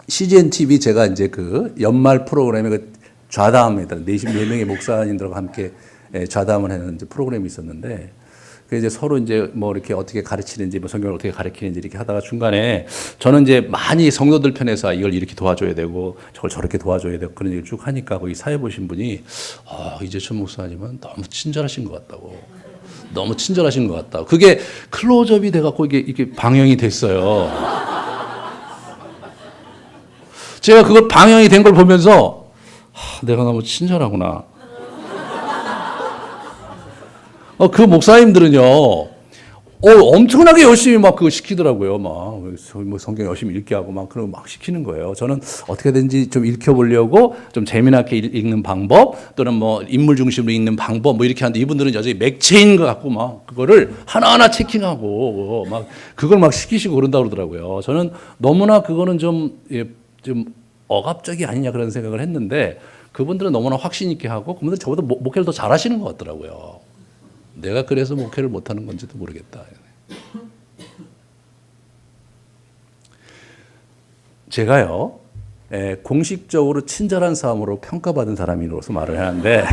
CGN TV 제가 이제 그 연말 프로그램에 그 좌담에다 4명의 목사님들과 함께 좌담을 하는 이제 프로그램이 있었는데, 그 이제 서로 이제 뭐 이렇게 어떻게 가르치는지, 뭐 성경을 어떻게 가르치는지 이렇게 하다가 중간에 저는 이제 많이 성도들 편에서 이걸 이렇게 도와줘야 되고 저걸 저렇게 도와줘야 되고 그런 얘기를 쭉 하니까, 거기 사회 보신 분이 이재천 목사님은 너무 친절하신 것 같다고. 너무 친절하신 것 같다. 그게 클로즈업이 돼갖고 이게 방영이 됐어요. 제가 그걸 방영이 된 걸 보면서 내가 너무 친절하구나. 그 목사님들은요, 엄청나게 열심히 막 그거 시키더라고요. 막 뭐 성경 열심히 읽게 하고 막 그런 거 막 시키는 거예요. 저는 어떻게든지 좀 읽혀보려고 좀 재미나게 읽는 방법 또는 뭐 인물 중심으로 읽는 방법 뭐 이렇게 하는데 이분들은 여전히 맥체인 것 같고 막 그거를 하나하나 체킹하고 막 그걸 막 시키시고 그런다고 그러더라고요. 저는 너무나 그거는 좀 억압적이 아니냐 그런 생각을 했는데 그분들은 너무나 확신 있게 하고 그분들은 저보다 목회를 더 잘하시는 것 같더라고요. 내가 그래서 목회를 못하는 건지도 모르겠다. 제가요, 공식적으로 친절한 사람으로 평가받은 사람으로서 말을 하는데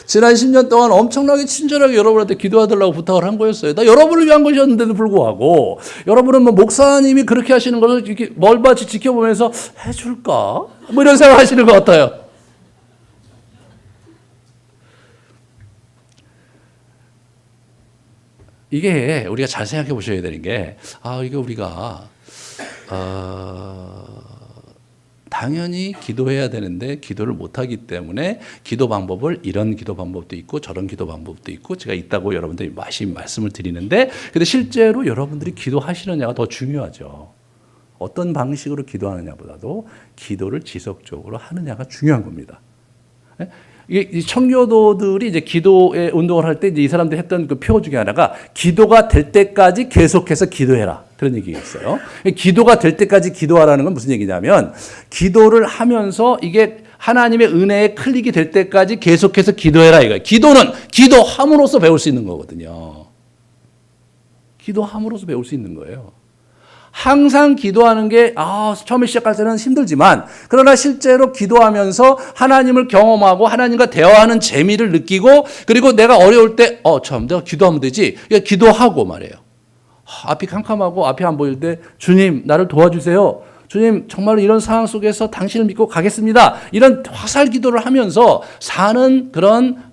지난 10년 동안 엄청나게 친절하게 여러분한테 기도하달라고 부탁을 한 거였어요. 나 여러분을 위한 것이었는데도 불구하고 여러분은 뭐 목사님이 그렇게 하시는 것을 이렇게 멀바치 지켜보면서 해줄까? 뭐 이런 생각 하시는 것 같아요. 이게 우리가 잘 생각해 보셔야 되는 게, 이게 우리가, 당연히 기도해야 되는데 기도를 못하기 때문에 기도 방법을 이런 기도 방법도 있고 저런 기도 방법도 있고 제가 있다고 여러분들이 말씀을 드리는데 근데 실제로 여러분들이 기도하시느냐가 더 중요하죠. 어떤 방식으로 기도하느냐보다도 기도를 지속적으로 하느냐가 중요한 겁니다. 이 청교도들이 이제 기도의 운동을 할 때 이 사람들이 했던 그 표 중에 하나가 기도가 될 때까지 계속해서 기도해라. 그런 얘기가 있어요. 기도가 될 때까지 기도하라는 건 무슨 얘기냐면 기도를 하면서 이게 하나님의 은혜에 클릭이 될 때까지 계속해서 기도해라 이거예요. 기도는 기도함으로써 배울 수 있는 거거든요. 기도함으로써 배울 수 있는 거예요. 항상 기도하는 게 처음에 시작할 때는 힘들지만 그러나 실제로 기도하면서 하나님을 경험하고 하나님과 대화하는 재미를 느끼고 그리고 내가 어려울 때 내가 기도하면 되지. 기도하고 말이에요. 앞이 캄캄하고 앞이 안 보일 때 주님 나를 도와주세요. 주님 정말로 이런 상황 속에서 당신을 믿고 가겠습니다. 이런 화살 기도를 하면서 사는 그런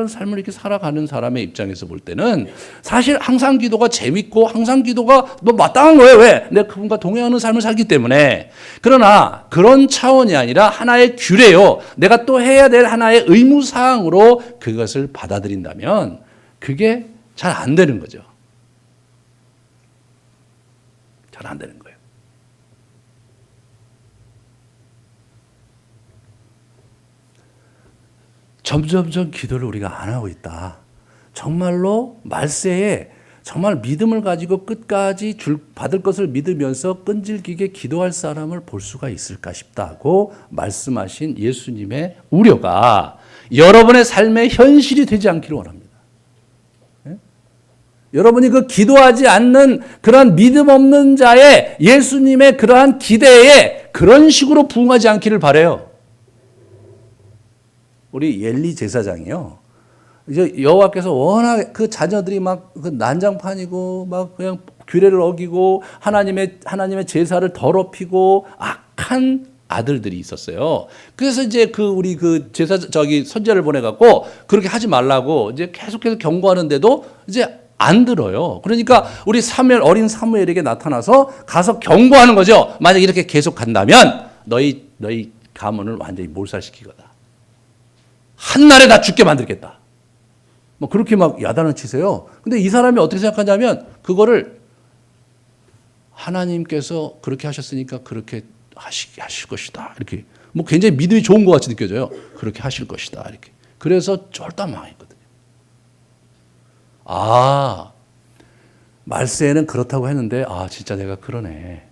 삶을 이렇게 살아가는 사람의 입장에서 볼 때는 사실 항상 기도가 재밌고 항상 기도가 마땅한 거예요. 왜? 내가 그분과 동행하는 삶을 살기 때문에. 그러나 그런 차원이 아니라 하나의 규례요. 내가 또 해야 될 하나의 의무사항으로 그것을 받아들인다면 그게 잘 안 되는 거죠. 잘 안 되는 거예요. 점점점 기도를 우리가 안 하고 있다. 정말로 말세에 정말 믿음을 가지고 끝까지 받을 것을 믿으면서 끈질기게 기도할 사람을 볼 수가 있을까 싶다고 말씀하신 예수님의 우려가 여러분의 삶의 현실이 되지 않기를 원합니다. 여러분이 그 기도하지 않는 그러한 믿음 없는 자의 예수님의 그러한 기대에 그런 식으로 부응하지 않기를 바라요. 우리 옐리 제사장이요. 이제 여호와께서 워낙 그 자녀들이 막 그 난장판이고 막 그냥 규례를 어기고 하나님의 제사를 더럽히고 악한 아들들이 있었어요. 그래서 이제 우리 선지자를 보내갖고 그렇게 하지 말라고 이제 계속해서 경고하는데도 이제 안 들어요. 그러니까 우리 어린 사무엘에게 나타나서 가서 경고하는 거죠. 만약 이렇게 계속 간다면 너희 가문을 완전히 몰살시키거다. 한날에 다 죽게 만들겠다. 뭐 그렇게 막 야단을 치세요. 근데 이 사람이 어떻게 생각하냐면 그거를 하나님께서 그렇게 하셨으니까 그렇게 하실 것이다. 이렇게 뭐 굉장히 믿음이 좋은 것 같이 느껴져요. 그렇게 하실 것이다. 이렇게. 그래서 쫄딱 망했거든요. 말세에는 그렇다고 했는데 진짜 내가 그러네.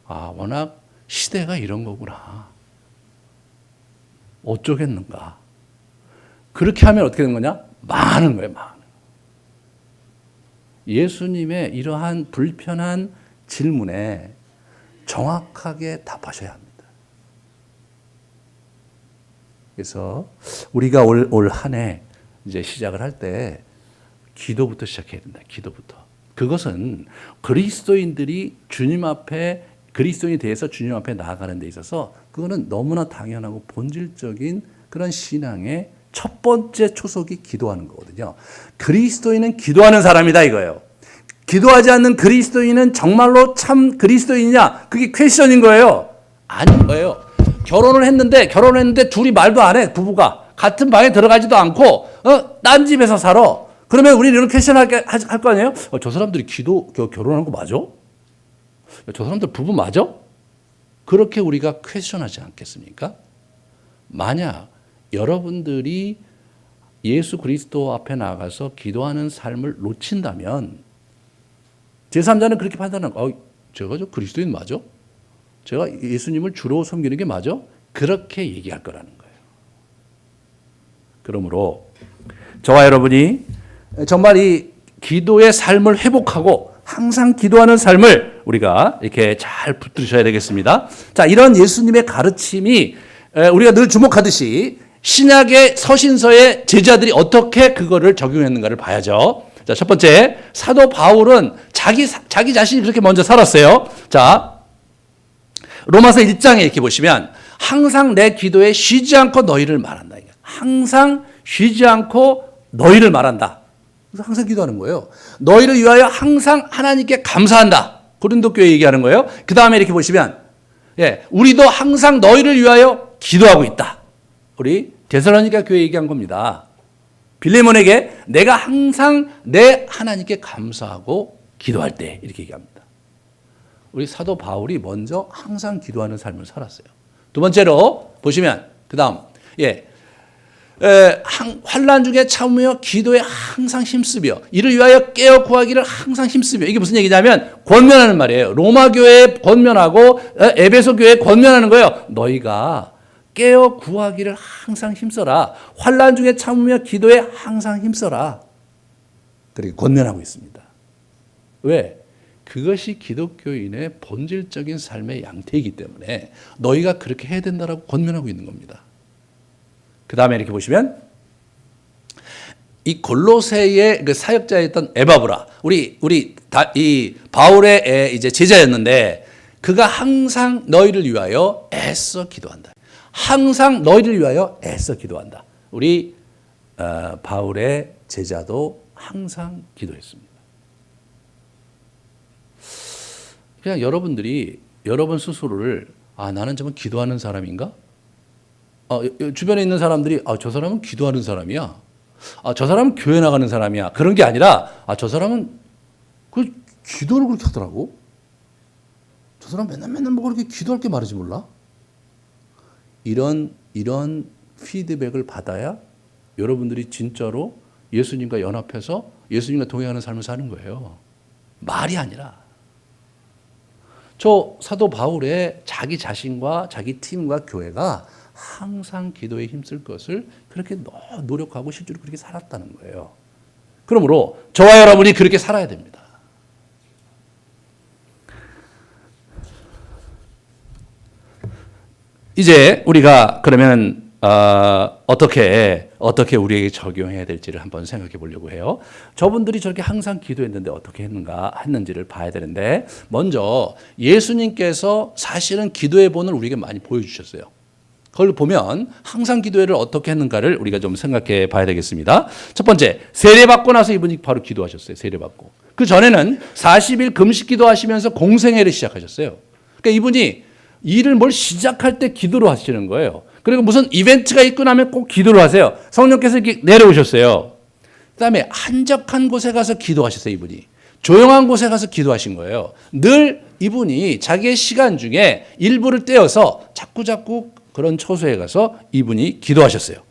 워낙 시대가 이런 거구나. 어쩌겠는가. 그렇게 하면 어떻게 되는 거냐? 망하는 거예요. 예수님의 이러한 불편한 질문에 정확하게 답하셔야 합니다. 그래서 우리가 올 한 해 이제 시작을 할 때 기도부터 시작해야 된다. 기도부터. 그것은 그리스도인이 대해서 주님 앞에 나아가는 데 있어서 그거는 너무나 당연하고 본질적인 그런 신앙의 첫 번째 초석이 기도하는 거거든요. 그리스도인은 기도하는 사람이다 이거예요. 기도하지 않는 그리스도인은 정말로 참 그리스도인이냐? 그게 퀘스천인 거예요. 아닌 거예요. 결혼을 했는데 둘이 말도 안 해. 부부가 같은 방에 들어가지도 않고 딴 집에서 살아. 그러면 우리는 이런 퀘스천 할 거 아니에요? 저 사람들이 결혼한 거 맞아? 저 사람들 부부 맞아? 그렇게 우리가 퀘스천하지 않겠습니까? 만약 여러분들이 예수 그리스도 앞에 나가서 기도하는 삶을 놓친다면 제3자는 그렇게 판단하는 거예요. 제가 저 그리스도인 맞아? 제가 예수님을 주로 섬기는 게 맞아? 그렇게 얘기할 거라는 거예요. 그러므로 저와 여러분이 정말 이 기도의 삶을 회복하고 항상 기도하는 삶을 우리가 이렇게 잘 붙들으셔야 되겠습니다. 자, 이런 예수님의 가르침이 우리가 늘 주목하듯이 신약의 서신서의 제자들이 어떻게 그거를 적용했는가를 봐야죠. 자, 첫 번째, 사도 바울은 자기 자신이 그렇게 먼저 살았어요. 자, 로마서 1장에 이렇게 보시면 항상 내 기도에 쉬지 않고 너희를 말한다. 항상 쉬지 않고 너희를 말한다. 그래서 항상 기도하는 거예요. 너희를 위하여 항상 하나님께 감사한다. 고린도 교회 얘기하는 거예요. 그 다음에 이렇게 보시면 우리도 항상 너희를 위하여 기도하고 있다. 우리 데살로니가 교회 얘기한 겁니다. 빌레몬에게 내가 항상 내 하나님께 감사하고 기도할 때 이렇게 얘기합니다. 우리 사도 바울이 먼저 항상 기도하는 삶을 살았어요. 두 번째로 보시면 그 다음 환난 중에 참으며 기도에 항상 힘쓰며 이를 위하여 깨어 구하기를 항상 힘쓰며 이게 무슨 얘기냐면 권면하는 말이에요. 로마 교회에 권면하고 에베소 교회에 권면하는 거예요. 너희가 깨어 구하기를 항상 힘써라. 환난 중에 참으며 기도에 항상 힘써라. 그렇게 권면하고 있습니다. 왜? 그것이 기독교인의 본질적인 삶의 양태이기 때문에 너희가 그렇게 해야 된다라고 권면하고 있는 겁니다. 그 다음에 이렇게 보시면 이 골로새의 그 사역자였던 에바브라, 이 바울의 이제 제자였는데 그가 항상 너희를 위하여 애써 기도한다. 항상 너희를 위하여 애써 기도한다. 우리 바울의 제자도 항상 기도했습니다. 그냥 여러분들이 여러분 스스로를 나는 정말 기도하는 사람인가? 주변에 있는 사람들이 저 사람은 기도하는 사람이야. 저 사람은 교회 나가는 사람이야. 그런 게 아니라 저 사람은 그 기도를 그렇게 하더라고. 저 사람 맨날 뭐 그렇게 기도할 게 말이지 몰라. 이런 피드백을 받아야 여러분들이 진짜로 예수님과 연합해서 예수님과 동행하는 삶을 사는 거예요. 말이 아니라. 저 사도 바울의 자기 자신과 자기 팀과 교회가 항상 기도에 힘쓸 것을 그렇게 노력하고 실제로 그렇게 살았다는 거예요. 그러므로 저와 여러분이 그렇게 살아야 됩니다. 이제 우리가 그러면 어떻게 우리에게 적용해야 될지를 한번 생각해 보려고 해요. 저분들이 저렇게 항상 기도했는데 어떻게 했는지를 봐야 되는데 먼저 예수님께서 사실은 기도의 본을 우리에게 많이 보여주셨어요. 그걸 보면 항상 기도회를 어떻게 했는가를 우리가 좀 생각해 봐야 되겠습니다. 첫 번째, 세례받고 나서 이분이 바로 기도하셨어요. 세례받고. 그 전에는 40일 금식 기도하시면서 공생애를 시작하셨어요. 그러니까 이분이 일을 뭘 시작할 때 기도를 하시는 거예요. 그리고 무슨 이벤트가 있고 나면 꼭 기도를 하세요. 성령께서 이렇게 내려오셨어요. 그다음에 한적한 곳에 가서 기도하셨어요. 이분이. 조용한 곳에 가서 기도하신 거예요. 늘 이분이 자기의 시간 중에 일부를 떼어서 자꾸 그런 처소에 가서 이분이 기도하셨어요.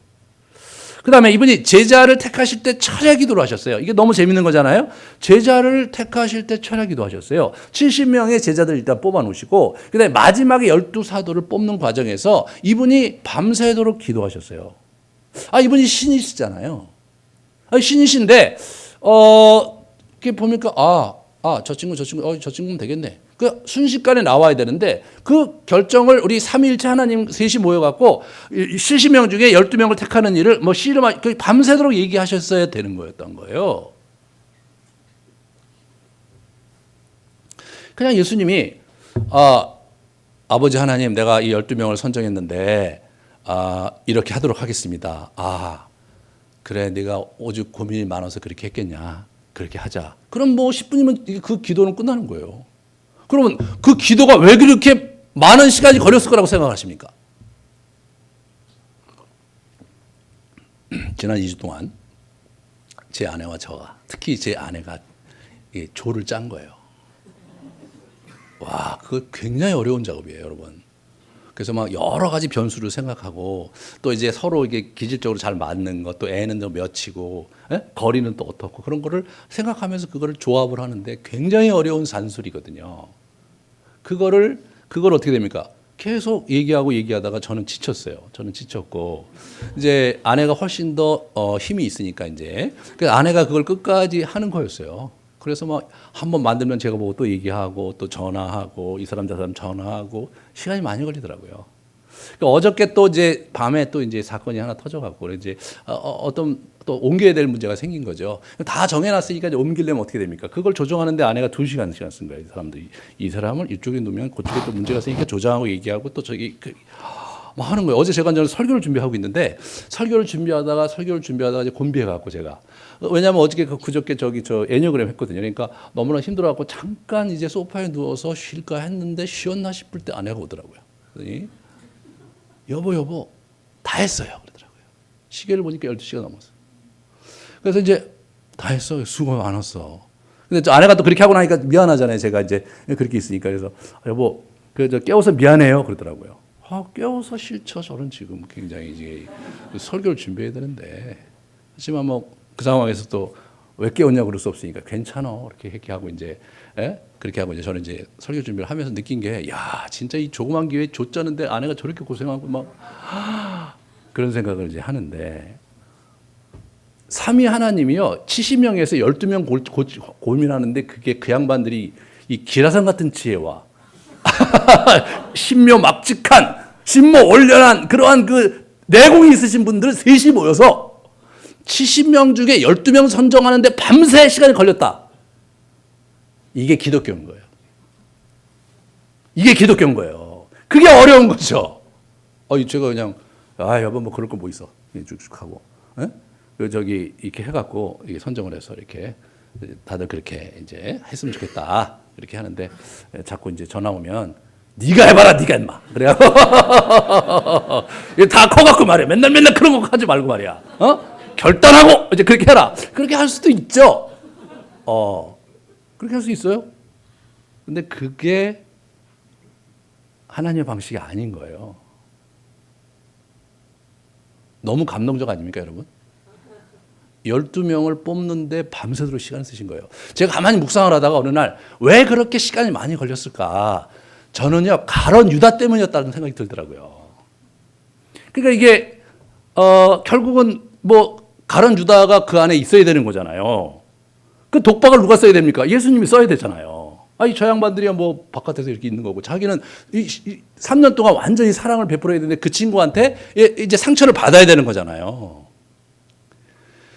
그 다음에 이분이 제자를 택하실 때 철야 기도를 하셨어요. 이게 너무 재밌는 거잖아요. 제자를 택하실 때 철야 기도 하셨어요. 70명의 제자들 일단 뽑아 놓으시고 그 다음에 마지막에 12사도를 뽑는 과정에서 이분이 밤새도록 기도하셨어요. 이분이 신이시잖아요. 신이신데 이렇게 보니까 저 친구면 되겠네. 그 순식간에 나와야 되는데 그 결정을 우리 삼위일체 하나님 셋이 모여갖고 70명 중에 12명을 택하는 일을 밤새도록 얘기하셨어야 되는 거였던 거예요. 그냥 예수님이 아버지 하나님 내가 이 12명을 선정했는데 이렇게 하도록 하겠습니다. 그래 네가 오죽 고민이 많아서 그렇게 했겠냐. 그렇게 하자. 그럼 뭐 10분이면 그 기도는 끝나는 거예요. 그러면 그 기도가 왜 그렇게 많은 시간이 걸렸을 거라고 생각하십니까? 지난 2주 동안 제 아내와 저와, 특히 제 아내가 조를 짠 거예요. 와, 그거 굉장히 어려운 작업이에요, 여러분. 그래서 막 여러 가지 변수를 생각하고 또 이제 서로 이게 기질적으로 잘 맞는 것, 또 애는 또 몇이고, 거리는 또 어떻고 그런 거를 생각하면서 그거를 조합을 하는데 굉장히 어려운 산술이거든요. 그걸 어떻게 됩니까? 계속 얘기하다가 저는 지쳤어요. 저는 지쳤고 이제 아내가 훨씬 더 힘이 있으니까 이제 그래서 아내가 그걸 끝까지 하는 거였어요. 그래서 막 한번 만들면 제가 보고 또 얘기하고 또 전화하고 이 사람 저 사람 전화하고 시간이 많이 걸리더라고요. 그러니까 어저께 또 이제 밤에 또 이제 사건이 하나 터져갖고 이제 어떤 또 옮겨야 될 문제가 생긴 거죠. 다 정해놨으니까 이제 옮기려면 어떻게 됩니까? 그걸 조정하는데 아내가 2시간 쓴 거예요. 이 사람들이 이 사람을 이쪽에 놓으면 그쪽에 또 문제가 생기니까 조정하고 얘기하고 또 저기 뭐 하는 거예요. 어제 제가 이제 설교를 준비하고 있는데 설교를 준비하다가 이제 곤비해갖고 제가 왜냐하면 어저께 그저께 저 애니어그램 했거든요. 그러니까 너무나 힘들어갖고 잠깐 이제 소파에 누워서 쉴까 했는데 쉬었나 싶을 때 아내가 오더라고요. 그러더니 여보 다 했어요. 그러더라고요. 시계를 보니까 12시가 넘었어요. 그래서 이제 다 했어. 수고 많았어. 근데 저 아내가 또 그렇게 하고 나니까 미안하잖아요. 제가 이제 그렇게 있으니까. 그래서 여보 저 깨워서 미안해요. 그러더라고요. 깨워서 싫죠. 저는 지금 굉장히 이제 설교를 준비해야 되는데. 하지만 뭐 그 상황에서 또 왜 깨웠냐고 그럴 수 없으니까 괜찮아. 이렇게 하고 이제 그렇게 하고 이제 저는 이제 설교 준비를 하면서 느낀 게 야, 진짜 이 조그만 기회에 줬자는데 아내가 저렇게 고생하고 막 그런 생각을 이제 하는데 삼위 하나님이요. 70명에서 12명 고민하는데 그게 그 양반들이 이 기라성 같은 지혜와 신묘막직한 신모올련한 그러한 그 내공이 있으신 분들 셋이 모여서 70명 중에 12명 선정하는데 밤새 시간이 걸렸다. 이게 기독교인 거예요. 이게 기독교인 거예요. 그게 어려운 거죠. 제가 그냥 여보 뭐 그럴 거 뭐 있어. 쭉쭉 하고. 저기 이렇게 해갖고 이게 선정을 해서 이렇게 다들 그렇게 이제 했으면 좋겠다. 이렇게 하는데 자꾸 이제 전화 오면 네가 해봐라, 네가 임마. 그래요. 다 커갖고 말이야. 맨날 그런 거 하지 말고 말이야. 결단하고 이제 그렇게 해라. 그렇게 할 수도 있죠. 그렇게 할 수 있어요. 근데 그게 하나님의 방식이 아닌 거예요. 너무 감동적 아닙니까, 여러분? 12명을 뽑는데 밤새도록 시간을 쓰신 거예요. 제가 가만히 묵상을 하다가 어느 날 왜 그렇게 시간이 많이 걸렸을까? 저는요, 가론 유다 때문이었다는 생각이 들더라고요. 그러니까 이게 결국은 뭐 가론 유다가 그 안에 있어야 되는 거잖아요. 그 독박을 누가 써야 됩니까? 예수님이 써야 되잖아요. 저 양반들이야 뭐 바깥에서 이렇게 있는 거고 자기는 3년 동안 완전히 사랑을 베풀어야 되는데 그 친구한테 이제 상처를 받아야 되는 거잖아요.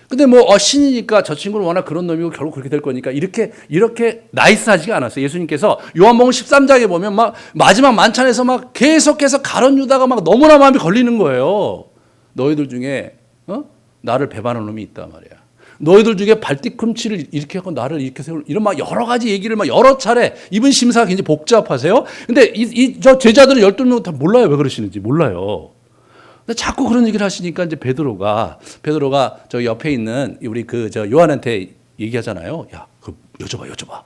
근데 뭐 신이니까 저 친구는 워낙 그런 놈이고 결국 그렇게 될 거니까 이렇게 나이스하지가 않았어요. 예수님께서 요한복음 13장에 보면 막 마지막 만찬에서 막 계속해서 가론 유다가 막 너무나 마음이 걸리는 거예요. 너희들 중에 나를 배반하는 놈이 있단 말이야. 너희들 중에 발뒤꿈치를 이렇게 하고 나를 이렇게 세울 이런 막 여러 가지 얘기를 막 여러 차례 이분 심사가 굉장히 복잡하세요. 근데 저 제자들은 12명 다 몰라요. 왜 그러시는지 몰라요. 근데 자꾸 그런 얘기를 하시니까 이제 베드로가 저 옆에 있는 우리 저 요한한테 얘기하잖아요. 야, 그 여쭤봐.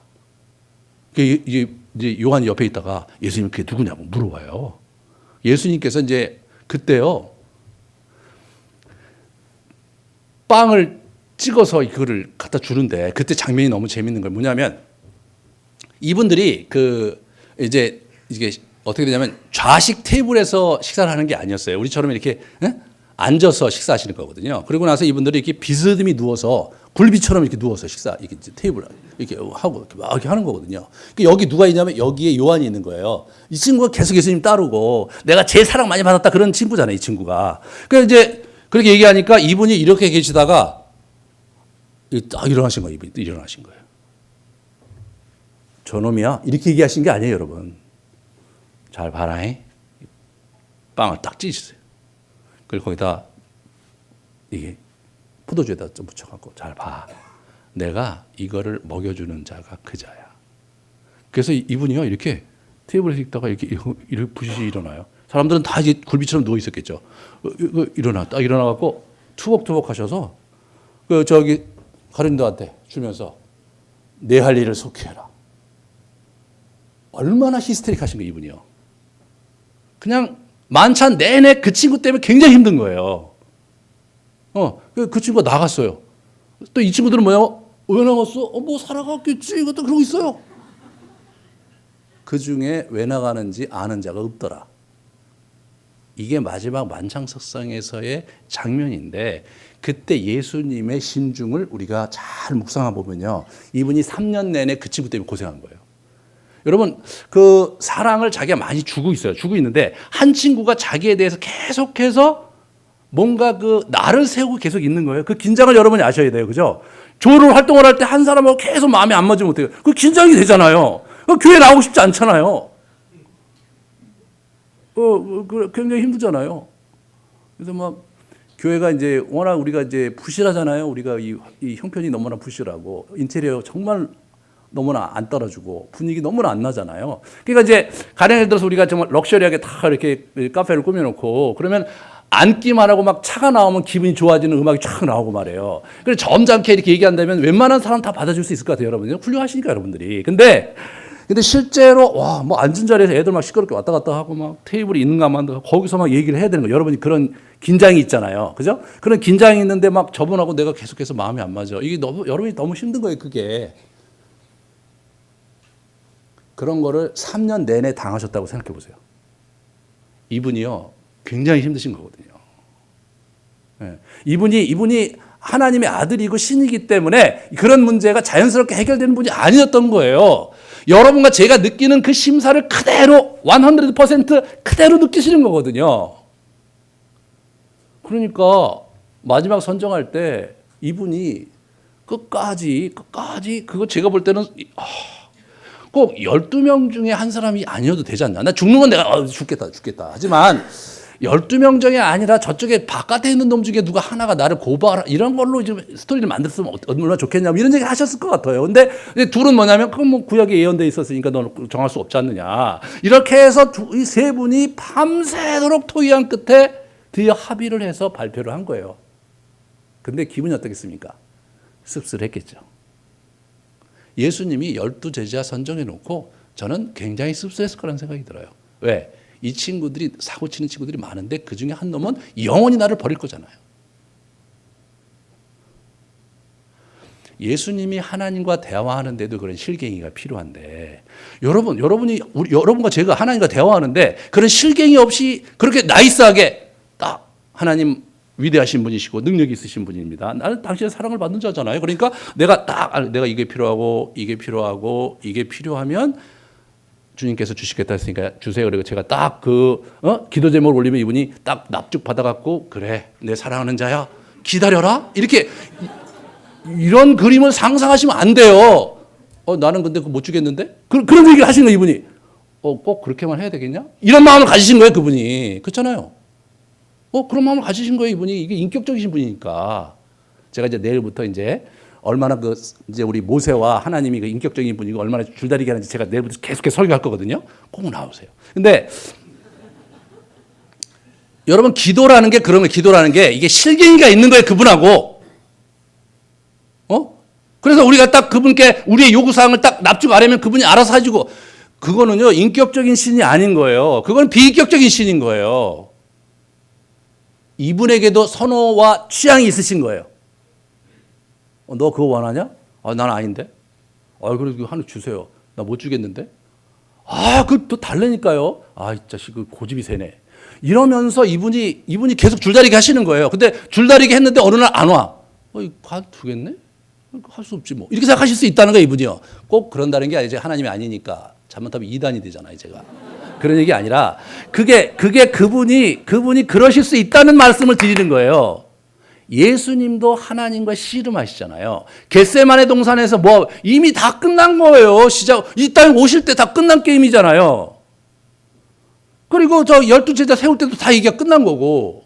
이제 요한이 옆에 있다가 예수님 그게 누구냐고 물어봐요. 예수님께서 이제 그때요. 빵을 찍어서 이거를 갖다 주는데 그때 장면이 너무 재밌는 거예요. 뭐냐면 이분들이 이제 이게 어떻게 되냐면 좌식 테이블에서 식사를 하는 게 아니었어요. 우리처럼 이렇게 앉아서 식사하시는 거거든요. 그리고 나서 이분들이 이렇게 비스듬히 누워서 굴비처럼 이렇게 누워서 이렇게 테이블 이렇게 하고 이렇게 하는 거거든요. 여기 누가 있냐면 여기에 요한이 있는 거예요. 이 친구가 계속 예수님 따르고 내가 제일 사랑 많이 받았다 그런 친구잖아요. 이 친구가. 그래서 이제 그렇게 얘기하니까 이분이 이렇게 계시다가 딱 일어나신 거예요. 일어나신 거예요. 저놈이야. 이렇게 얘기하신 게 아니에요, 여러분. 잘 봐라. 빵을 딱 찢으세요. 그리고 거기다 이게 포도주에다 좀 묻혀갖고 잘 봐. 내가 이거를 먹여주는 자가 그 자야. 그래서 이분이요, 이렇게 테이블에서 있다가 이렇게 부시시 일어나요. 사람들은 다 이제 굴비처럼 누워 있었겠죠. 딱 일어나갖고 투벅투벅 하셔서 저기 가린도한테 주면서 내 할 일을 속히 해라. 얼마나 히스테릭하신 거예요, 이분이요. 그냥 만찬 내내 그 친구 때문에 굉장히 힘든 거예요. 그 친구가 나갔어요. 또 이 친구들은 뭐야? 왜 나갔어? 뭐 살아갔겠지. 이것도 그러고 있어요. 그 중에 왜 나가는지 아는 자가 없더라. 이게 마지막 만찬석상에서의 장면인데, 그때 예수님의 심중을 우리가 잘 묵상해 보면요, 이분이 3년 내내 그 친구 때문에 고생한 거예요. 여러분, 그 사랑을 자기가 많이 주고 있어요. 주고 있는데 한 친구가 자기에 대해서 계속해서 뭔가 그 나를 세우고 계속 있는 거예요. 그 긴장을 여러분이 아셔야 돼요. 그죠? 조를 활동을 할 때 한 사람하고 계속 마음이 안 맞으면 어때요? 그 긴장이 되잖아요. 교회 나오고 싶지 않잖아요. 굉장히 힘들잖아요. 그래서 막 교회가 이제 워낙 우리가 이제 부실하잖아요. 우리가 이 형편이 너무나 부실하고 인테리어 정말 너무나 안 떨어지고 분위기 너무나 안 나잖아요. 그러니까 이제 가령 예를 들어서 우리가 정말 럭셔리하게 다 이렇게 카페를 꾸며놓고 그러면 앉기만 하고 막 차가 나오면 기분이 좋아지는 음악이 쫙 나오고 말이에요. 그래서 점잖게 이렇게 얘기한다면 웬만한 사람 다 받아줄 수 있을 것 같아요, 여러분. 훌륭하시니까 여러분들이. 근데 실제로 뭐 앉은 자리에서 애들 막 시끄럽게 왔다 갔다 하고 막 테이블이 있는가 만가 거기서 막 얘기를 해야 되는 거예요. 여러분이 그런 긴장이 있잖아요, 그죠? 그런 긴장이 있는데 막 저분하고 내가 계속해서 마음이 안 맞아. 이게 여러분이 너무 힘든 거예요, 그게. 그런 거를 3년 내내 당하셨다고 생각해 보세요. 이분이요, 굉장히 힘드신 거거든요. 네. 이분이 하나님의 아들이고 신이기 때문에 그런 문제가 자연스럽게 해결되는 분이 아니었던 거예요. 여러분과 제가 느끼는 그 심사를 그대로 100% 그대로 느끼시는 거거든요. 그러니까 마지막 선정할 때 이분이 끝까지 그거 제가 볼 때는 꼭 12명 중에 한 사람이 아니어도 되지 않나. 나 죽는 건 내가 죽겠다. 하지만 12명 중에 아니라 저쪽에 바깥에 있는 놈 중에 누가 하나가 나를 고발하 이런 걸로 좀 스토리를 만들었으면 얼마나 좋겠냐 이런 얘기 하셨을 것 같아요. 근데 둘은 뭐냐면 그건 뭐 구약에 예언돼 있었으니까 너는 정할 수 없지 않느냐. 이렇게 해서 이 세 분이 밤새도록 토의한 끝에 드디어 합의를 해서 발표를 한 거예요. 근데 기분이 어떻겠습니까? 씁쓸했겠죠. 예수님이 12제자 선정해 놓고 저는 굉장히 씁쓸했을 거라는 생각이 들어요. 왜? 이 친구들이 사고 치는 친구들이 많은데 그 중에 한 놈은 영원히 나를 버릴 거잖아요. 예수님이 하나님과 대화하는데도 그런 실갱이가 필요한데 여러분과 제가 하나님과 대화하는데 그런 실갱이 없이 그렇게 나이스하게 딱 하나님 위대하신 분이시고 능력이 있으신 분입니다. 나는 당신의 사랑을 받는 자잖아요. 그러니까 내가 이게 필요하고 이게 필요하면 주님께서 주시겠다 했으니까 주세요. 그리고 제가 딱 기도 제목을 올리면 이분이 딱 납죽 받아갖고 그래 내 사랑하는 자야 기다려라 이렇게 이런 그림을 상상하시면 안 돼요. 나는 근데 그거 못 주겠는데 그런 얘기를 하시는 거예요. 이분이 꼭 그렇게만 해야 되겠냐? 이런 마음을 가지신 거예요. 그분이. 그렇잖아요. 그런 마음을 가지신 거예요. 이분이. 이게 인격적이신 분이니까. 제가 이제 내일부터 이제 얼마나 이제 우리 모세와 하나님이 그 인격적인 분이고 얼마나 줄다리기 하는지 제가 내일부터 계속해서 설교할 거거든요. 꼭 나오세요. 근데 여러분 기도라는 게 그런 거예요. 기도라는 게 이게 실갱이가 있는 거예요. 그분하고. 그래서 우리가 딱 그분께 우리의 요구사항을 딱 납죽 아래면 그분이 알아서 해주고 그거는요. 인격적인 신이 아닌 거예요. 그건 비인격적인 신인 거예요. 이분에게도 선호와 취향이 있으신 거예요. 너 그거 원하냐? 난 아닌데. 그래도 하나 주세요. 나 못 주겠는데. 그또 달래니까요. 이 자식 그 고집이 세네. 이러면서 이분이 계속 줄다리기 하시는 거예요. 근데 줄다리기 했는데 어느 날 안 와. 가도 되겠네? 할 수 없지 뭐. 이렇게 생각하실 수 있다는 거예요, 이분이요. 꼭 그런다는 게 이제 하나님이 아니니까 잘못하면 이단이 되잖아요, 제가. 그런 얘기 아니라 그게 그분이 그러실 수 있다는 말씀을 드리는 거예요. 예수님도 하나님과 씨름하시잖아요. 겟세마네 동산에서 이미 다 끝난 거예요. 이 땅에 오실 때 다 끝난 게임이잖아요. 그리고 12제자 세울 때도 다 얘기가 끝난 거고.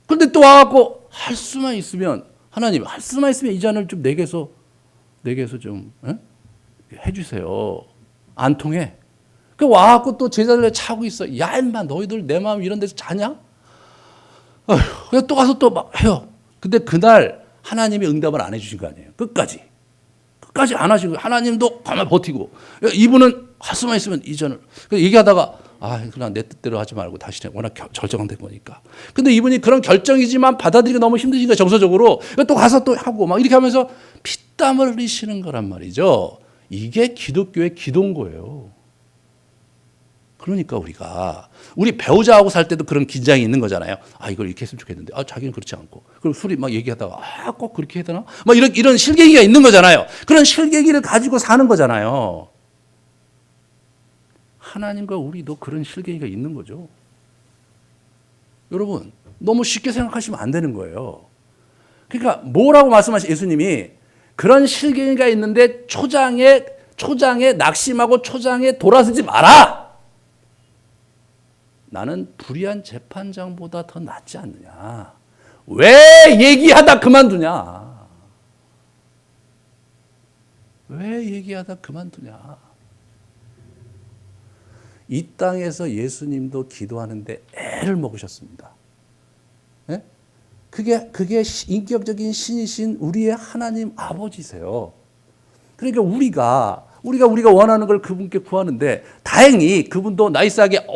그런데 또 와갖고 할 수만 있으면 하나님 할 수만 있으면 이 잔을 좀 내게서 좀 해주세요. 안 통해. 그 와갖고 또 제자들 차고 있어. 야 인마 너희들 내 마음 이런 데서 자냐? 그냥 또 가서 또 막 해요. 근데 그날 하나님이 응답을 안 해주신 거 아니에요. 끝까지 안 하시고 하나님도 가만 버티고 이분은 할 수만 있으면 이 잔을 얘기하다가 그냥 내 뜻대로 하지 말고 다시 해. 워낙 결정된 거니까. 근데 이분이 그런 결정이지만 받아들이기 너무 힘드시니까 정서적으로 또 가서 또 하고 막 이렇게 하면서 피땀을 흘리시는 거란 말이죠. 이게 기독교의 기도인 거예요. 그러니까 우리 배우자하고 살 때도 그런 긴장이 있는 거잖아요. 이걸 이렇게 했으면 좋겠는데 자기는 그렇지 않고 그리고 술이 막 얘기하다가 꼭 그렇게 해야 되나? 막 이런 실갱이가 있는 거잖아요. 그런 실갱이를 가지고 사는 거잖아요. 하나님과 우리도 그런 실갱이가 있는 거죠. 여러분 너무 쉽게 생각하시면 안 되는 거예요. 그러니까 뭐라고 말씀하신 예수님이 그런 실갱이가 있는데 초장에 낙심하고 초장에 돌아서지 마라. 나는 불의한 재판장보다 더 낫지 않느냐. 왜 얘기하다 그만두냐. 왜 얘기하다 그만두냐. 이 땅에서 예수님도 기도하는데 애를 먹으셨습니다. 네? 그게 인격적인 신이신 우리의 하나님 아버지세요. 그러니까 우리가 원하는 걸 그분께 구하는데 다행히 그분도 나이스하게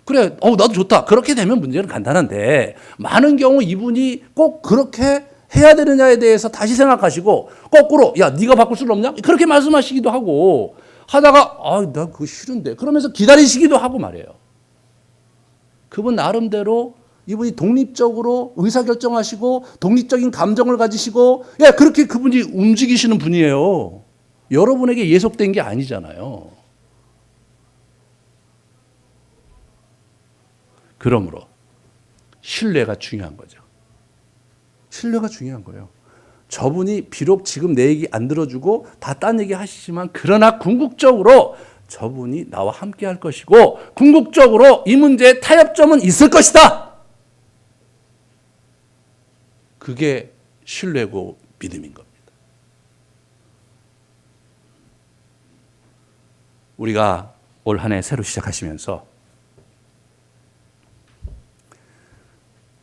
그래 나도 좋다. 그렇게 되면 문제는 간단한데 많은 경우 이분이 꼭 그렇게 해야 되느냐에 대해서 다시 생각하시고 거꾸로 야 네가 바꿀 수는 없냐? 그렇게 말씀하시기도 하고 하다가 나 그거 싫은데 그러면서 기다리시기도 하고 말이에요. 그분 나름대로 이분이 독립적으로 의사결정하시고 독립적인 감정을 가지시고 그렇게 그분이 움직이시는 분이에요. 여러분에게 예속된 게 아니잖아요. 그러므로 신뢰가 중요한 거죠. 신뢰가 중요한 거예요. 저분이 비록 지금 내 얘기 안 들어주고 다 딴 얘기 하시지만 그러나 궁극적으로 저분이 나와 함께 할 것이고 궁극적으로 이 문제에 타협점은 있을 것이다. 그게 신뢰고 믿음인 겁니다. 우리가 올 한 해 새로 시작하시면서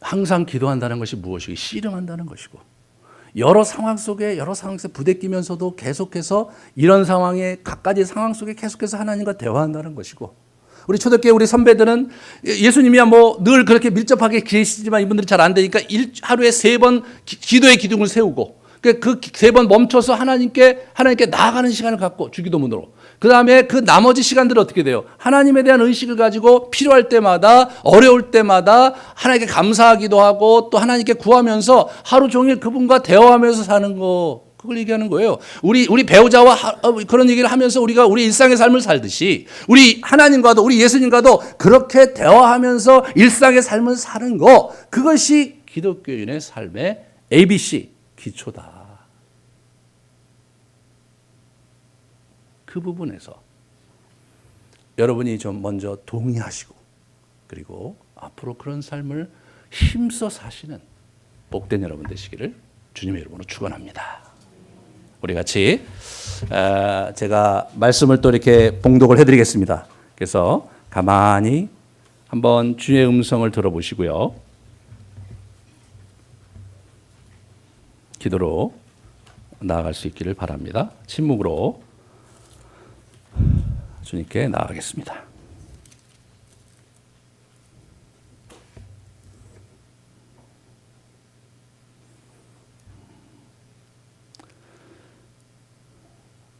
항상 기도한다는 것이 무엇이고 씨름한다는 것이고 여러 상황 속에서 부대끼면서도 계속해서 이런 상황에 각가지 상황 속에 계속해서 하나님과 대화한다는 것이고 우리 초대교회 우리 선배들은 예수님이야 늘 그렇게 밀접하게 계시지만 이분들이 잘 안 되니까 하루에 3번 기도의 기둥을 세우고 그 3번 멈춰서 하나님께 나아가는 시간을 갖고 주기도문으로 그 다음에 그 나머지 시간들은 어떻게 돼요? 하나님에 대한 의식을 가지고 필요할 때마다 어려울 때마다 하나님께 감사하기도 하고 또 하나님께 구하면서 하루 종일 그분과 대화하면서 사는 거 그걸 얘기하는 거예요. 우리 배우자와 그런 얘기를 하면서 우리가 우리 일상의 삶을 살듯이 우리 하나님과도 우리 예수님과도 그렇게 대화하면서 일상의 삶을 사는 거 그것이 기독교인의 삶의 ABC 기초다. 그 부분에서 여러분이 좀 먼저 동의하시고 그리고 앞으로 그런 삶을 힘써 사시는 복된 여러분 되시기를 주님의 이름으로 축원합니다. 우리 같이 제가 말씀을 또 이렇게 봉독을 해드리겠습니다. 그래서 가만히 한번 주의 음성을 들어보시고요. 기도로 나아갈 수 있기를 바랍니다. 침묵으로 주님께 나아가겠습니다.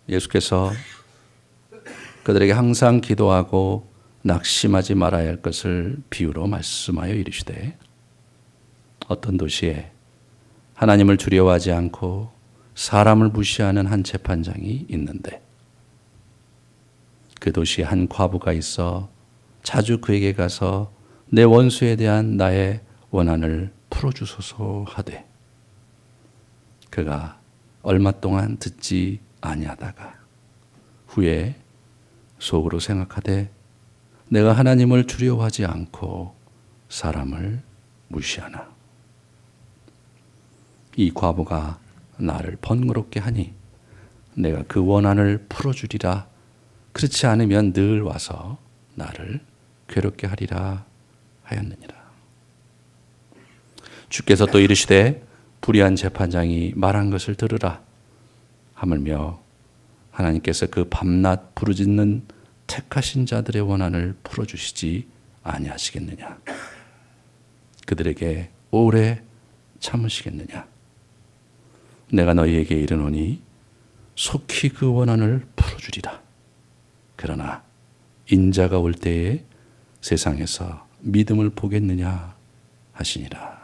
예수께서 그들에게 항상 기도하고 낙심하지 말아야 할 것을 비유로 말씀하여 이르시되 어떤 도시에 하나님을 두려워하지 않고 사람을 무시하는 한 재판장이 있는데 그 도시에 한 과부가 있어 자주 그에게 가서 내 원수에 대한 나의 원한을 풀어주소서 하되 그가 얼마 동안 듣지 아니하다가 후에 속으로 생각하되 내가 하나님을 두려워하지 않고 사람을 무시하나 이 과부가 나를 번거롭게 하니 내가 그 원한을 풀어주리라. 그렇지 않으면 늘 와서 나를 괴롭게 하리라 하였느니라. 주께서 또 이르시되 불의한 재판장이 말한 것을 들으라. 하물며 하나님께서 그 밤낮 부르짖는 택하신 자들의 원한을 풀어주시지 아니하시겠느냐. 그들에게 오래 참으시겠느냐. 내가 너희에게 이르노니 속히 그 원한을 풀어주리라. 그러나 인자가 올 때에 세상에서 믿음을 보겠느냐 하시니라.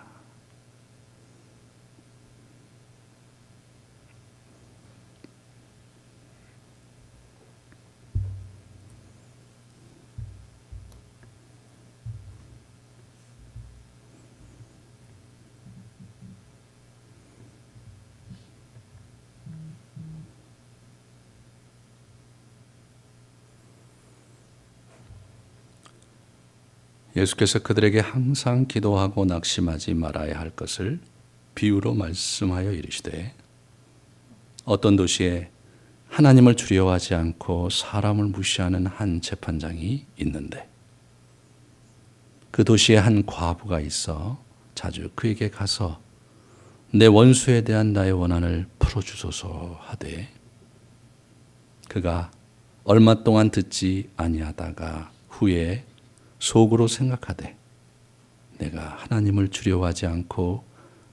예수께서 그들에게 항상 기도하고 낙심하지 말아야 할 것을 비유로 말씀하여 이르시되 어떤 도시에 하나님을 두려워하지 않고 사람을 무시하는 한 재판장이 있는데 그 도시에 한 과부가 있어 자주 그에게 가서 내 원수에 대한 나의 원한을 풀어주소서 하되 그가 얼마 동안 듣지 아니하다가 후에 속으로 생각하되 내가 하나님을 두려워하지 않고